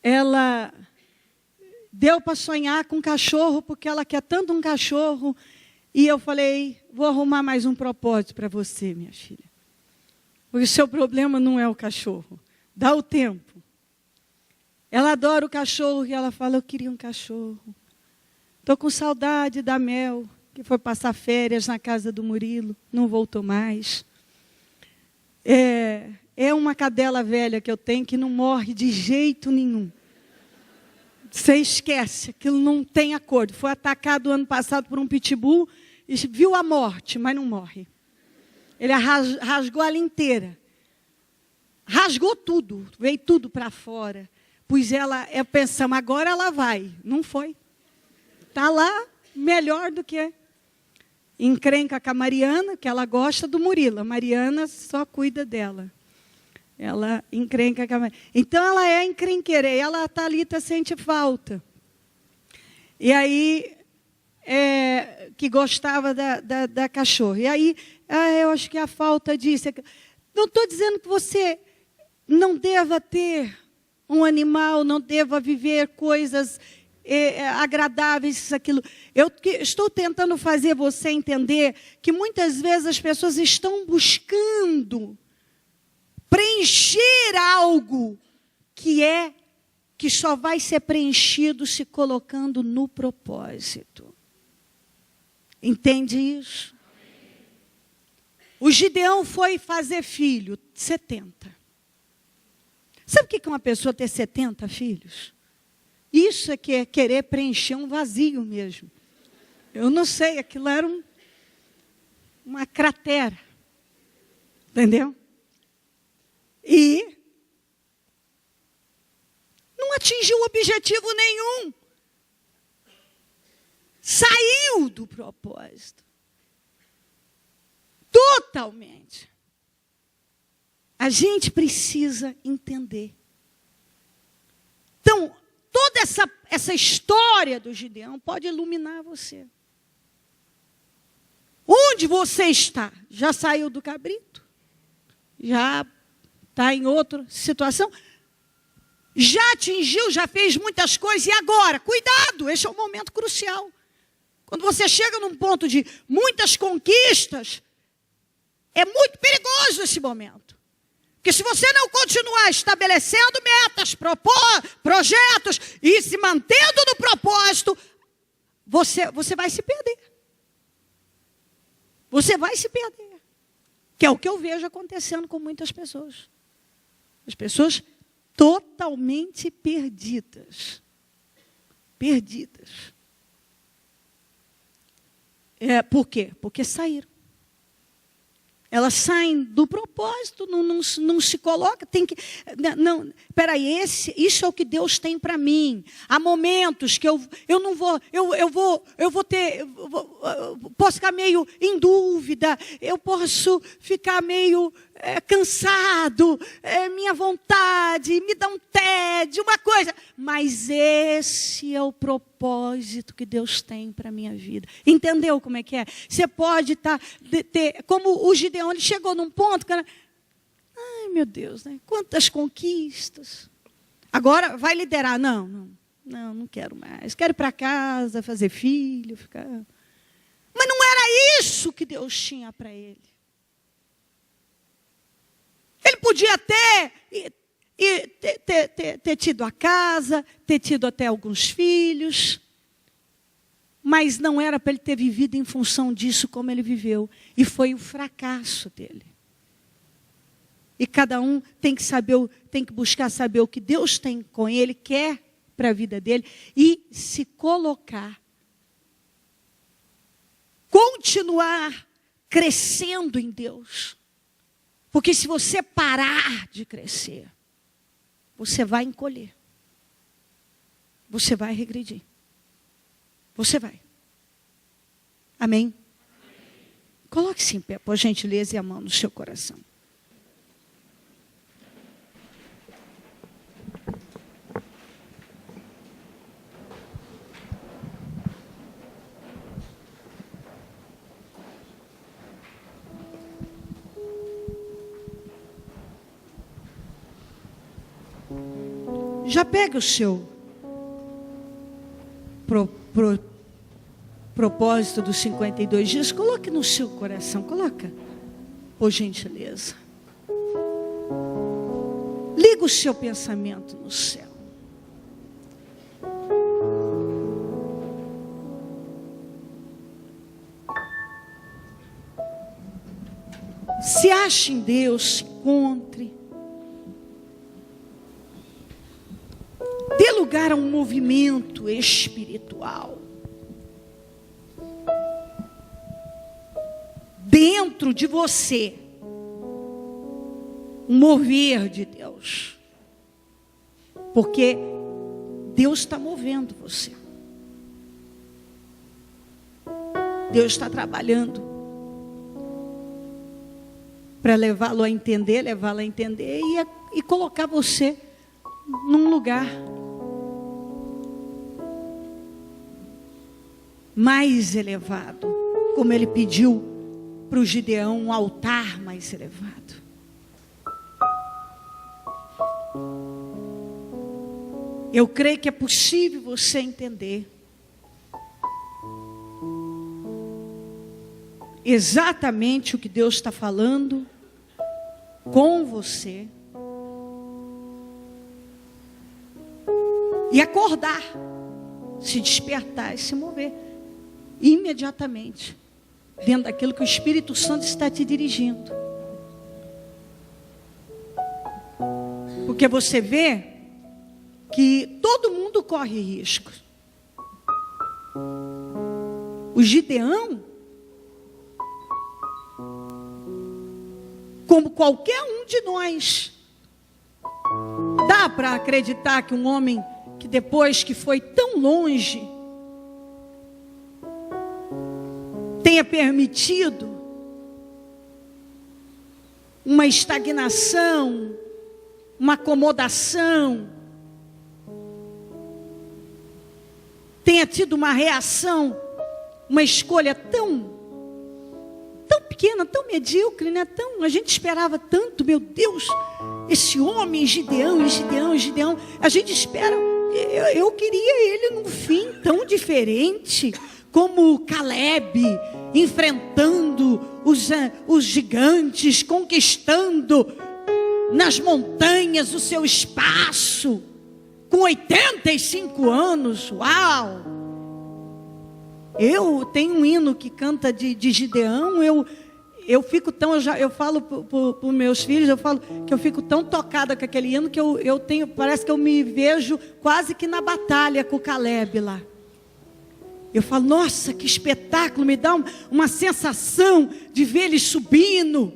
ela deu para sonhar com um cachorro, porque ela quer tanto um cachorro. E eu falei, vou arrumar mais um propósito para você, minha filha. Porque o seu problema não é o cachorro. Dá o tempo. Ela adora o cachorro e ela fala, eu queria um cachorro. Estou com saudade da Mel, que foi passar férias na casa do Murilo, não voltou mais. É uma cadela velha que eu tenho que não morre de jeito nenhum. Você esquece, aquilo não tem acordo. Foi atacado ano passado por um pitbull e viu a morte, mas não morre. Ele rasgou ela inteira. Rasgou tudo, veio tudo para fora. Pois pensamos, agora ela vai. Não foi. Está lá, melhor do que encrenca com a Mariana, que ela gosta do Murilo. A Mariana só cuida dela. Ela encrenca com a Mariana. Então, ela é encrenqueira. E a Thalita sente falta. E aí, que gostava da cachorra. E aí, eu acho que a falta disso. Não estou dizendo que você não deva ter um animal, não deva viver coisas agradáveis, isso, aquilo. Eu estou tentando fazer você entender que muitas vezes as pessoas estão buscando preencher algo que só vai ser preenchido se colocando no propósito. Entende isso? O Gideão foi fazer filho, 70. Sabe o que é uma pessoa ter 70 filhos? Isso é que é querer preencher um vazio mesmo. Eu não sei, aquilo era uma cratera. Entendeu? E não atingiu objetivo nenhum. Saiu do propósito. Totalmente. A gente precisa entender. Então, toda essa história do Gideão pode iluminar você. Onde você está? Já saiu do cabrito? Já está em outra situação? Já atingiu, já fez muitas coisas, e agora? Cuidado, esse é o momento crucial. Quando você chega num ponto de muitas conquistas, é muito perigoso esse momento. Porque se você não continuar estabelecendo metas, projetos e se mantendo no propósito, você vai se perder. Você vai se perder. Que é o que eu vejo acontecendo com muitas pessoas. As pessoas totalmente perdidas. Perdidas. Por quê? Porque saíram. Elas saem do propósito, não se coloca, tem que... Não, peraí, isso é o que Deus tem para mim. Há momentos que eu não vou, posso ficar meio em dúvida, eu posso ficar meio cansado, minha vontade, me dá um tédio, uma coisa. Mas esse é o propósito que Deus tem para a minha vida. Entendeu como é que é? Você pode ter, como o Gideão, ele chegou num ponto, cara, ai meu Deus, né? Quantas conquistas. Agora vai liderar. Não quero mais. Quero ir para casa, fazer filho, ficar... Mas não era isso que Deus tinha para ele. Ele podia ter tido a casa, ter tido até alguns filhos, mas não era para ele ter vivido em função disso como ele viveu. E foi o fracasso dele. E cada um tem que buscar saber o que Deus tem com ele, quer para a vida dele, e se colocar. Continuar crescendo em Deus. Porque se você parar de crescer, você vai encolher. Você vai regredir. Você vai. Amém? Coloque-se em pé, por gentileza, e a mão no seu coração. Já pega o seu propósito dos 52 dias, coloque no seu coração, coloca, por gentileza. Liga o seu pensamento no céu. Se ache em Deus, se encontre. Dê lugar a um movimento espiritual. Dentro de você. Um mover de Deus. Porque Deus está movendo você. Deus está trabalhando. Para levá-lo a entender, levá-la a entender e colocar você num lugar mais elevado, como ele pediu para o Gideão, um altar mais elevado. Eu creio que é possível você entender exatamente o que Deus está falando com você e acordar, se despertar e se mover imediatamente dentro daquilo que o Espírito Santo está te dirigindo. Porque você vê que todo mundo corre risco. O Gideão, como qualquer um de nós, dá para acreditar que um homem que depois que foi tão longe, tenha permitido uma estagnação, uma acomodação, tenha tido uma reação, uma escolha tão pequena, tão medíocre, né? A gente esperava tanto, meu Deus, esse homem Gideão, a gente espera, eu queria ele num fim tão diferente, como Caleb, enfrentando os gigantes, conquistando nas montanhas o seu espaço, com 85 anos, uau! Eu tenho um hino que canta de Gideão, eu fico tão, eu falo para os meus filhos, eu falo que eu fico tão tocada com aquele hino que eu tenho, parece que eu me vejo quase que na batalha com o Caleb lá. Eu falo, nossa, que espetáculo, me dá uma sensação de ver ele subindo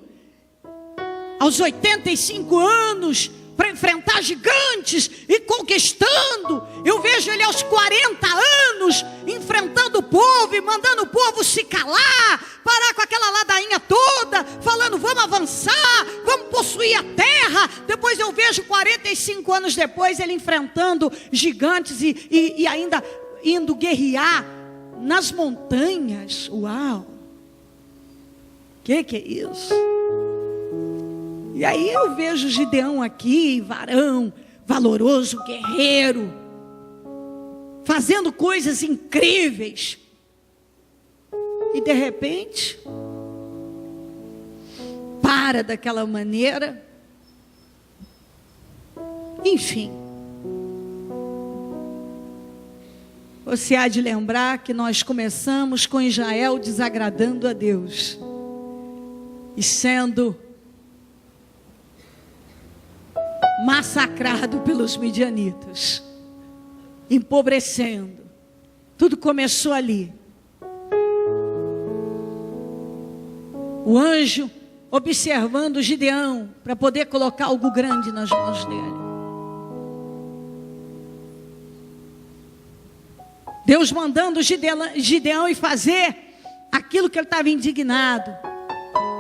aos 85 anos para enfrentar gigantes e conquistando. Eu vejo ele aos 40 anos enfrentando o povo e mandando o povo se calar, parar com aquela ladainha toda, falando vamos avançar, vamos possuir a terra. Depois eu vejo 45 anos depois ele enfrentando gigantes e ainda indo guerrear nas montanhas. Uau! Que é isso? E aí eu vejo Gideão aqui, varão, valoroso, guerreiro, fazendo coisas incríveis. E de repente, para daquela maneira. Enfim. Você há de lembrar que nós começamos com Israel desagradando a Deus. E sendo massacrado pelos midianitas, empobrecendo. Tudo começou ali. O anjo observando Gideão para poder colocar algo grande nas mãos dele. Deus mandando Gideão ir fazer aquilo que ele estava indignado,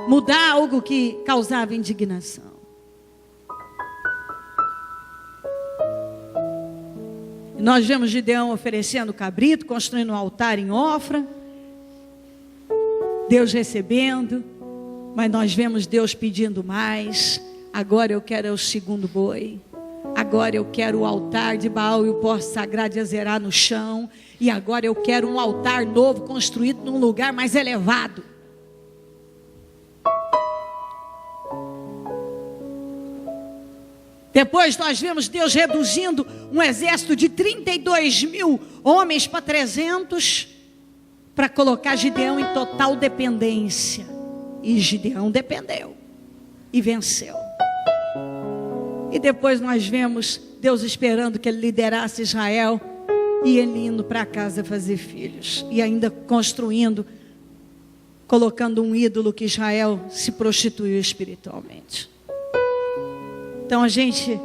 mudar algo que causava indignação. Nós vemos Gideão oferecendo cabrito, construindo um altar em Ofra, Deus recebendo, mas nós vemos Deus pedindo mais. Agora eu quero o segundo boi, agora eu quero o altar de Baal e o poste sagrado de Azerá no chão, e agora eu quero um altar novo construído num lugar mais elevado. Depois nós vemos Deus reduzindo um exército de 32 mil homens para 300, para colocar Gideão em total dependência. E Gideão dependeu e venceu. E depois nós vemos Deus esperando que ele liderasse Israel, e ele indo para casa fazer filhos, e ainda construindo, colocando um ídolo que Israel se prostituiu espiritualmente. Então a gente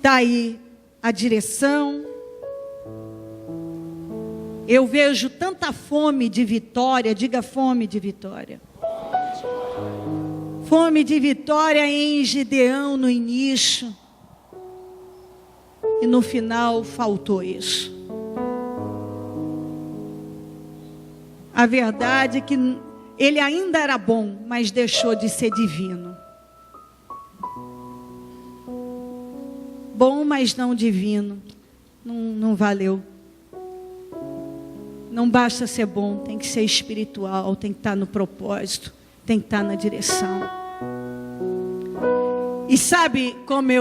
dá aí a direção. Eu vejo tanta fome de vitória, diga fome de vitória. Fome de vitória em Gideão no início. E no final faltou isso. A verdade é que ele ainda era bom, mas deixou de ser divino. Bom, mas não divino. Não valeu. Não basta ser bom, tem que ser espiritual, tem que estar no propósito, tem que estar na direção. E sabe como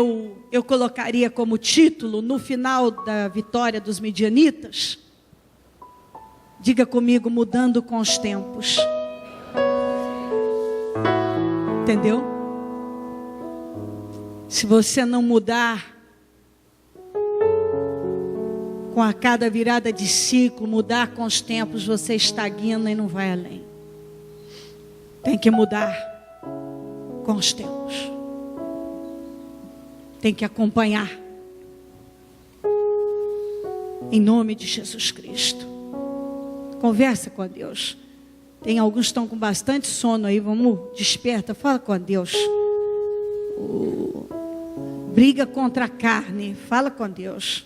eu colocaria como título no final da vitória dos midianitas? Diga comigo, mudando com os tempos. Entendeu? Se você não mudar, com a cada virada de ciclo, mudar com os tempos, você estagna e não vai além. Tem que mudar com os tempos. Tem que acompanhar. Em nome de Jesus Cristo. Conversa com Deus. Tem alguns que estão com bastante sono aí. Vamos, desperta, fala com Deus. Briga contra a carne, fala com Deus.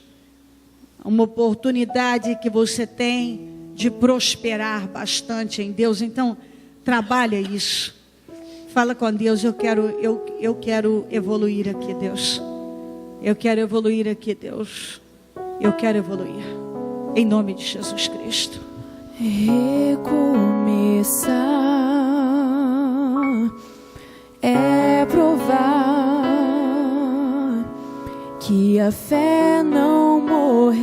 uma oportunidade que você tem de prosperar bastante em Deus. Então, trabalha isso. Fala com Deus, eu quero evoluir aqui, Deus. Eu quero evoluir aqui, Deus. Eu quero evoluir. Em nome de Jesus Cristo. Recomeçar é provar que a fé não morreu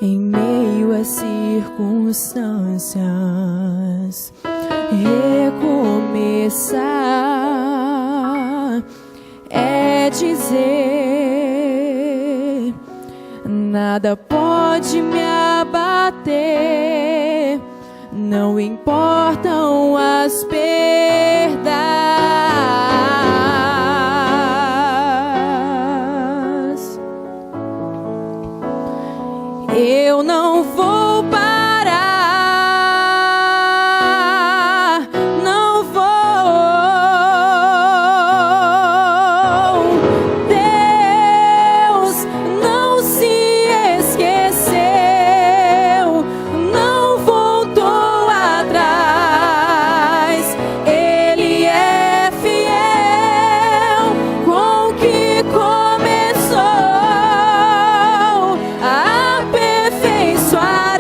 em meio às circunstâncias. Recomeçar é dizer: nada pode me abater, não importam as perdas. Eu não vou parar, não vou. Deus não se esqueceu, não voltou atrás. Ele é fiel com o que começou,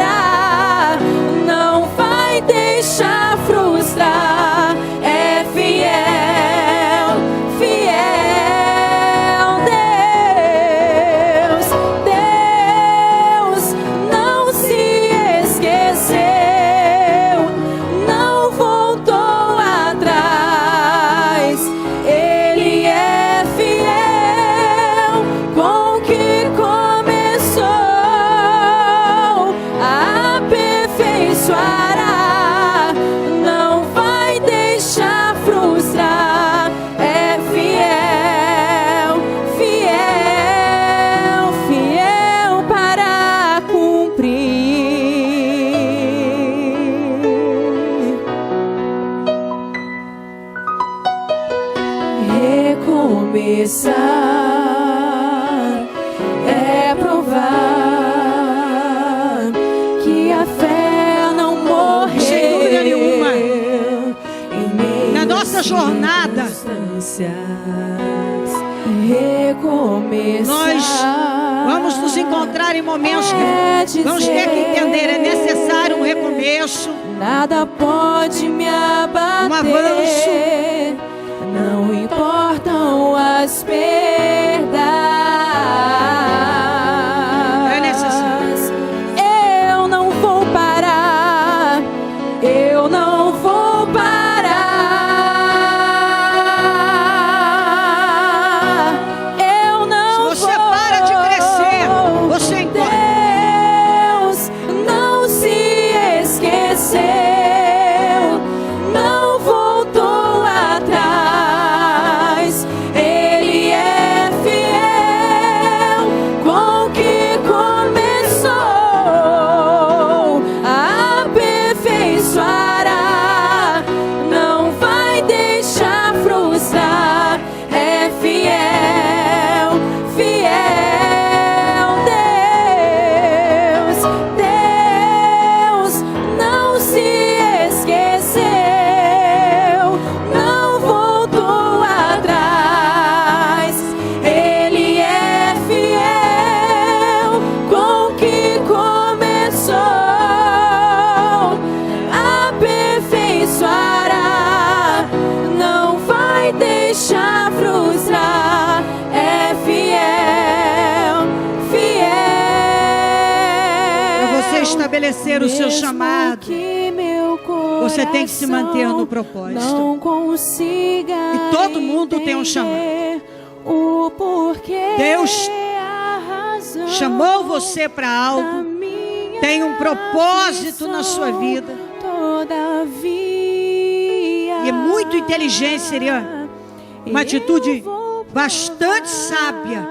aperfeiçoará, não vai deixar frustrar. É fiel, fiel Deus. Deus não se esqueceu, não voltou atrás. Ele é fiel com o que começou, aperfeiçoará, não vai deixar frustrar. É fiel, fiel, fiel para cumprir. Recomeçar é provar que a fé não morreu. Sem dúvida nenhuma. Em meio Na nossa às jornada, circunstâncias. Recomeçar. nós vamos nos encontrar em momentos que vamos ter que entender, é necessário um recomeço, Nada pode me abater, um avanço. não importam as perdas. É necessário. Eu não vou parar, eu não vou parar, eu não Se você vou. para de crescer, você encolhe. Deus não se esqueceu, não voltou atrás. Ele é fiel com o que começou, aperfeiçoará, não vai deixar frustrar. É fiel, fiel Deus. Deus não se esqueceu, não voltou atrás. Ele é fiel com o que começou, aperfeiçoará, não vai deixar frustrar. É fiel, fiel. Para você estabelecer o seu Mesmo chamado, que meu você tem que se manter no coração propósito. não consiga E todo mundo tem um chamado. entender o porquê, Deus a razão chamou você para da algo, minha tem um propósito na sua aflição. vida. Todavia, E muito inteligente seria uma atitude eu vou bastante provar sábia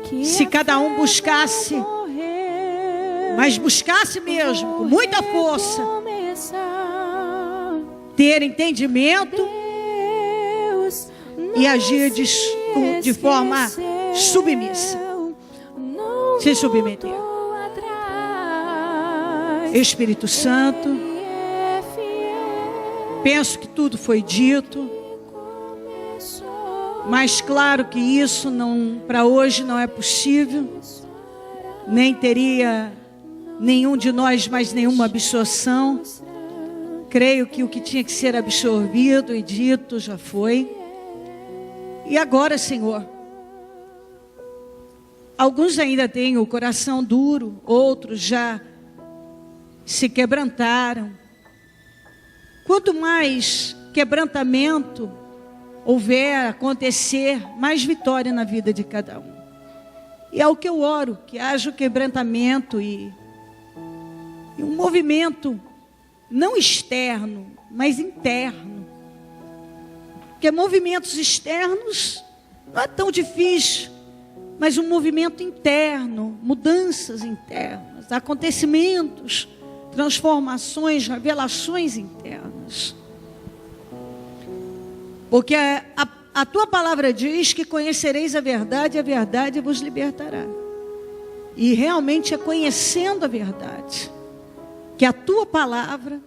que se a cada um fé buscasse, não morreu. mas buscasse mesmo, com muita força, Recomeçar. ter entendimento Deus e não agir se de forma esqueceu, submissa. se submeter. Espírito Santo, penso que tudo foi dito, mas claro que isso não, para hoje não é possível, nem teria nenhum de nós mais nenhuma absorção. Creio que o que tinha que ser absorvido e dito já foi. E agora, Senhor, alguns ainda têm o coração duro, outros já se quebrantaram. Quanto mais quebrantamento houver acontecer, mais vitória na vida de cada um. E é o que eu oro, que haja o quebrantamento e um movimento não externo, mas interno. Porque movimentos externos não é tão difícil, mas um movimento interno, mudanças internas, acontecimentos, transformações, revelações internas. Porque a tua palavra diz que conhecereis a verdade vos libertará. E realmente é conhecendo a verdade, que a tua palavra,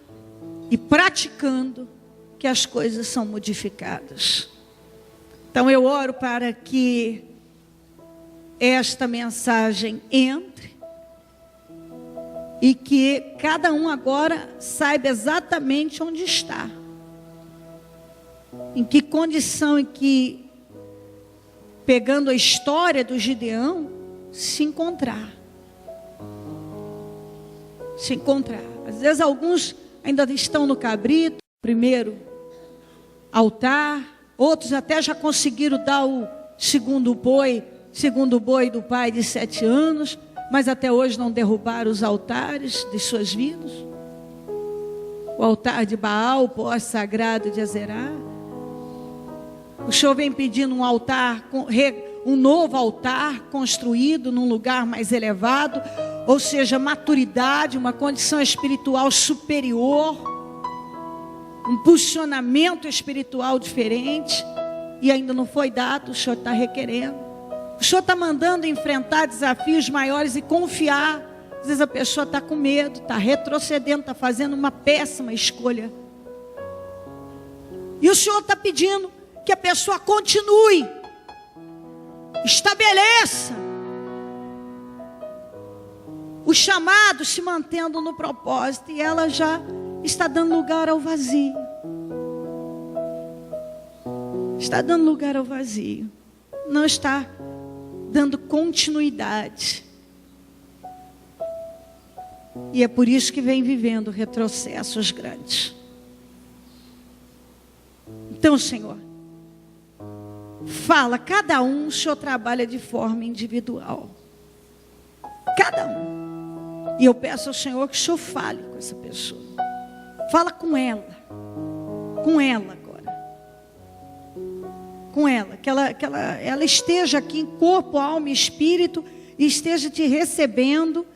e praticando, que as coisas são modificadas. Então eu oro para que esta mensagem entre e que cada um agora saiba exatamente onde está, em que condição, em que, pegando a história do Gideão, se encontrar. Se encontrar. Às vezes alguns ainda estão no cabrito, primeiro altar, outros até já conseguiram dar o segundo boi do pai de 7 anos, mas até hoje não derrubaram os altares de suas vidas. O altar de Baal, o poste sagrado de Azerá. O Senhor vem pedindo um altar, um novo altar construído num lugar mais elevado, ou seja, maturidade, uma condição espiritual superior, um posicionamento espiritual diferente, e ainda não foi dado. O Senhor está requerendo, o Senhor está mandando enfrentar desafios maiores e confiar. Às vezes a pessoa está com medo, está retrocedendo, está fazendo uma péssima escolha, e o Senhor está pedindo que a pessoa continue, estabeleça o chamado, se mantendo no propósito, e ela já está dando lugar ao vazio. Está dando lugar ao vazio. Não está dando continuidade. E é por isso que vem vivendo retrocessos grandes. Então, Senhor, fala, cada um, o Senhor trabalha de forma individual. Cada um. E eu peço ao Senhor que o Senhor fale com essa pessoa. Fala com ela. Com ela agora. Com ela. Que ela esteja aqui em corpo, alma e espírito, e esteja te recebendo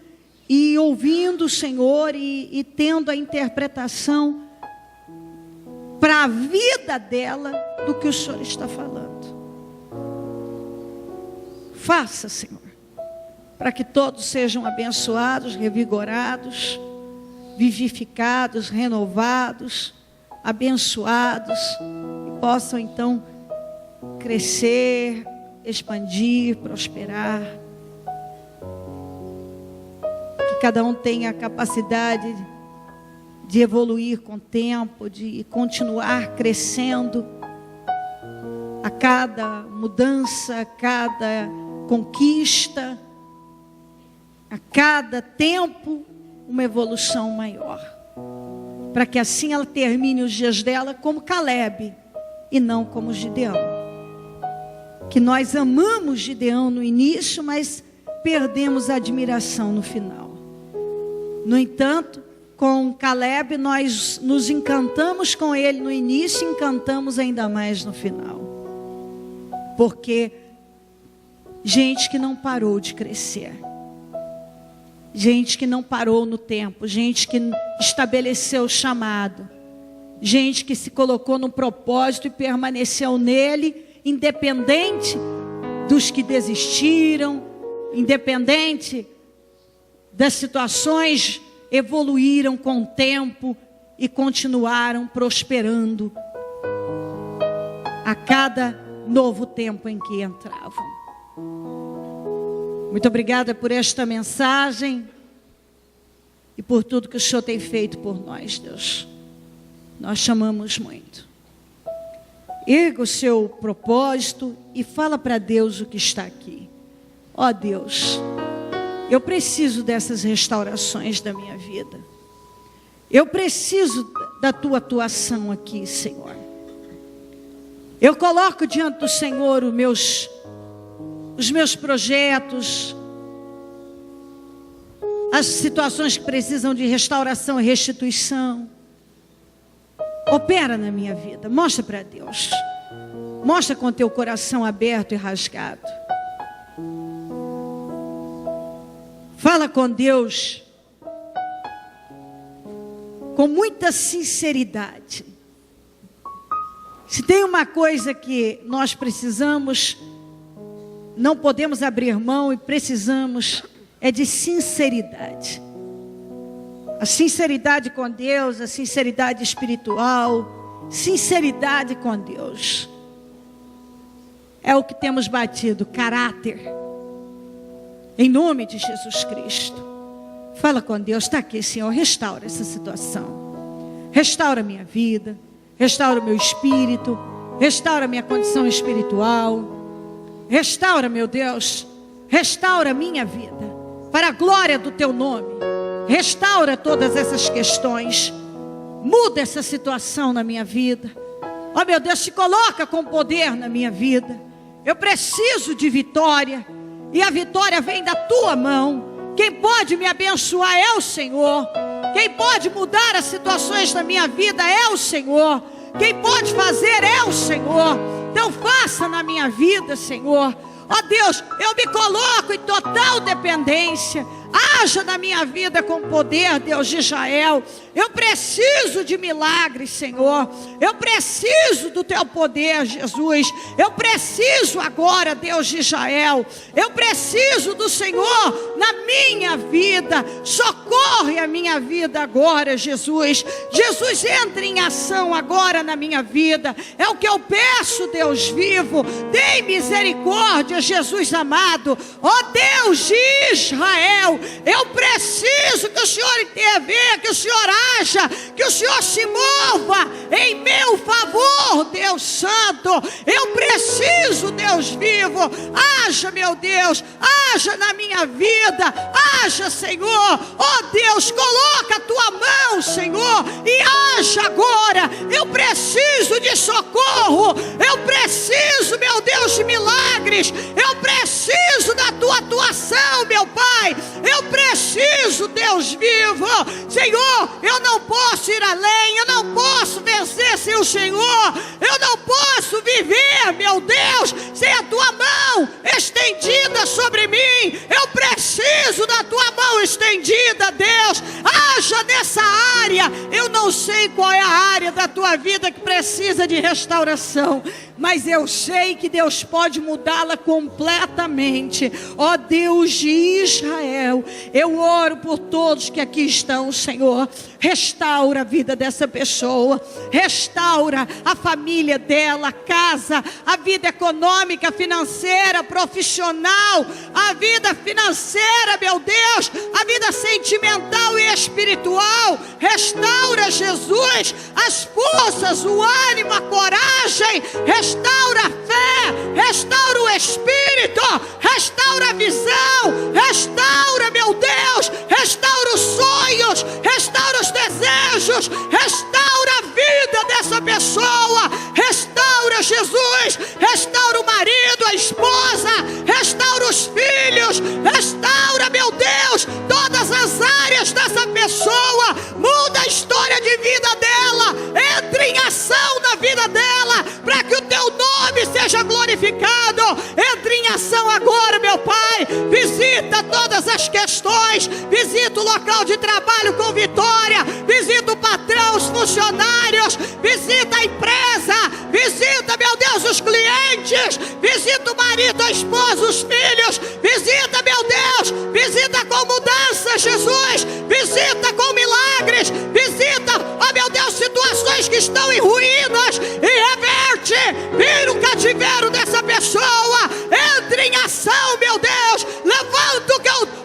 e ouvindo o Senhor e tendo a interpretação para a vida dela do que o Senhor está falando. Faça, Senhor, para que todos sejam abençoados, revigorados, vivificados, renovados, abençoados, e possam então crescer, expandir, prosperar. Que cada um tenha a capacidade de evoluir com o tempo, de continuar crescendo a cada mudança, a cada conquista, a cada tempo, uma evolução maior, para que assim ela termine os dias dela como Caleb e não como Gideão. Que nós amamos Gideão no início, mas perdemos a admiração no final. No entanto, com Caleb nós nos encantamos com ele no início e encantamos ainda mais no final, porque gente que não parou de crescer, gente que não parou no tempo, gente que estabeleceu o chamado, gente que se colocou no propósito e permaneceu nele, independente dos que desistiram, independente das situações, evoluíram com o tempo e continuaram prosperando a cada novo tempo em que entravam. Muito obrigada por esta mensagem e por tudo que o Senhor tem feito por nós, Deus. Nós te amamos muito. Erga o seu propósito e fala para Deus o que está aqui. Ó Deus, eu preciso dessas restaurações da minha vida. Eu preciso da tua atuação aqui, Senhor. Eu coloco diante do Senhor os meus projetos, as situações que precisam de restauração e restituição. Opera na minha vida, mostra para Deus. Mostra com teu coração aberto e rasgado. Fala com Deus com muita sinceridade. Se tem uma coisa que nós precisamos, não podemos abrir mão e precisamos, é de sinceridade. A sinceridade com Deus, a sinceridade espiritual, sinceridade com Deus. É o que temos batido, caráter. Em nome de Jesus Cristo. Fala com Deus, está aqui, Senhor, restaura essa situação. Restaura a minha vida, restaura o meu espírito, restaura a minha condição espiritual. Restaura, meu Deus, restaura a minha vida, para a glória do teu nome. Restaura todas essas questões. Muda essa situação na minha vida. Ó meu Deus, te coloca com poder na minha vida. Eu preciso de vitória, e a vitória vem da tua mão. Quem pode me abençoar é o Senhor. Quem pode mudar as situações da minha vida é o Senhor. Quem pode fazer é o Senhor. Então faça na minha vida, Senhor. Ó Deus, eu me coloco em total dependência. Haja na minha vida com poder, Deus de Israel. Eu preciso de milagres, Senhor. Eu preciso do teu poder, Jesus. Eu preciso agora, Deus de Israel. Eu preciso do Senhor na minha vida. Socorre a minha vida agora, Jesus. Jesus, entre em ação agora na minha vida. É o que eu peço, Deus vivo. Tem misericórdia, Jesus amado. Ó Deus de Israel, eu preciso que o Senhor intervenha, que o Senhor haja, que o Senhor se mova em meu favor, Deus Santo. Eu preciso, Deus vivo, haja, meu Deus, haja na minha vida, haja, Senhor. Ó Deus, coloca a tua mão, Senhor, e haja agora. Eu preciso de socorro, eu preciso, meu Deus, de milagres. Eu preciso da tua atuação, meu Pai. Eu preciso, Deus vivo. Senhor, eu não posso ir além, eu não posso vencer sem o Senhor. Eu não posso viver, meu Deus, sem a tua mão estendida sobre mim. Eu preciso da tua mão estendida, Deus. Haja nessa área. Eu não sei qual é a área da tua vida que precisa de restauração, mas eu sei que Deus pode mudá-la completamente. Ó Deus de Israel, eu oro por todos que aqui estão, Senhor. Restaura a vida dessa pessoa, restaura a família dela, a casa, a vida econômica, financeira, profissional, a vida financeira, meu Deus, a vida sentimental e espiritual. Restaura, Jesus, as forças, o ânimo, a coragem. Restaura a fé, restaura o espírito, restaura a visão, restaura, meu Deus, restaura os sonhos, restaura os desejos, restaura a vida dessa pessoa. Restaura, Jesus, restaura o marido, a esposa, restaura os filhos, restaura, meu Deus, todas as áreas dessa pessoa. Muda a história de vida dela, entre em ação na vida dela, para que o teu nome seja glorificado. Entre em ação agora, meu Pai. Visita todas as questões, visita o local de trabalho com vitória, visita o patrão, os funcionários, visita a empresa, visita, meu Deus, os clientes, visita o marido, a esposa, os filhos, visita, meu Deus, com mudança, Jesus. Visita com milagres. Visita, ó meu Deus, situações que estão em ruínas e reverte. Vira o cativeiro dessa pessoa. Entre em ação, meu Deus. Levanta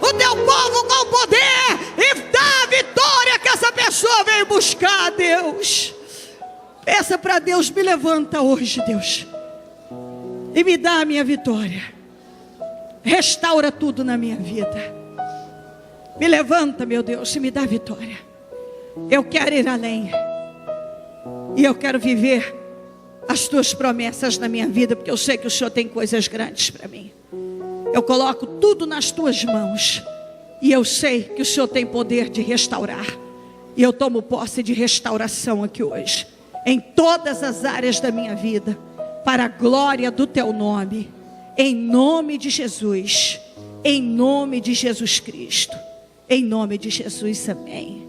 o teu povo com poder e dá a vitória que essa pessoa veio buscar, Deus. Peça para Deus, me levanta hoje, Deus, e me dá a minha vitória. Restaura tudo na minha vida. Me levanta, meu Deus, e me dá a vitória. Eu quero ir além. E eu quero viver as tuas promessas na minha vida, porque eu sei que o Senhor tem coisas grandes para mim. Eu coloco tudo nas tuas mãos. E eu sei que o Senhor tem poder de restaurar. E eu tomo posse de restauração aqui hoje, em todas as áreas da minha vida, para a glória do teu nome, em nome de Jesus, em nome de Jesus Cristo, em nome de Jesus, amém.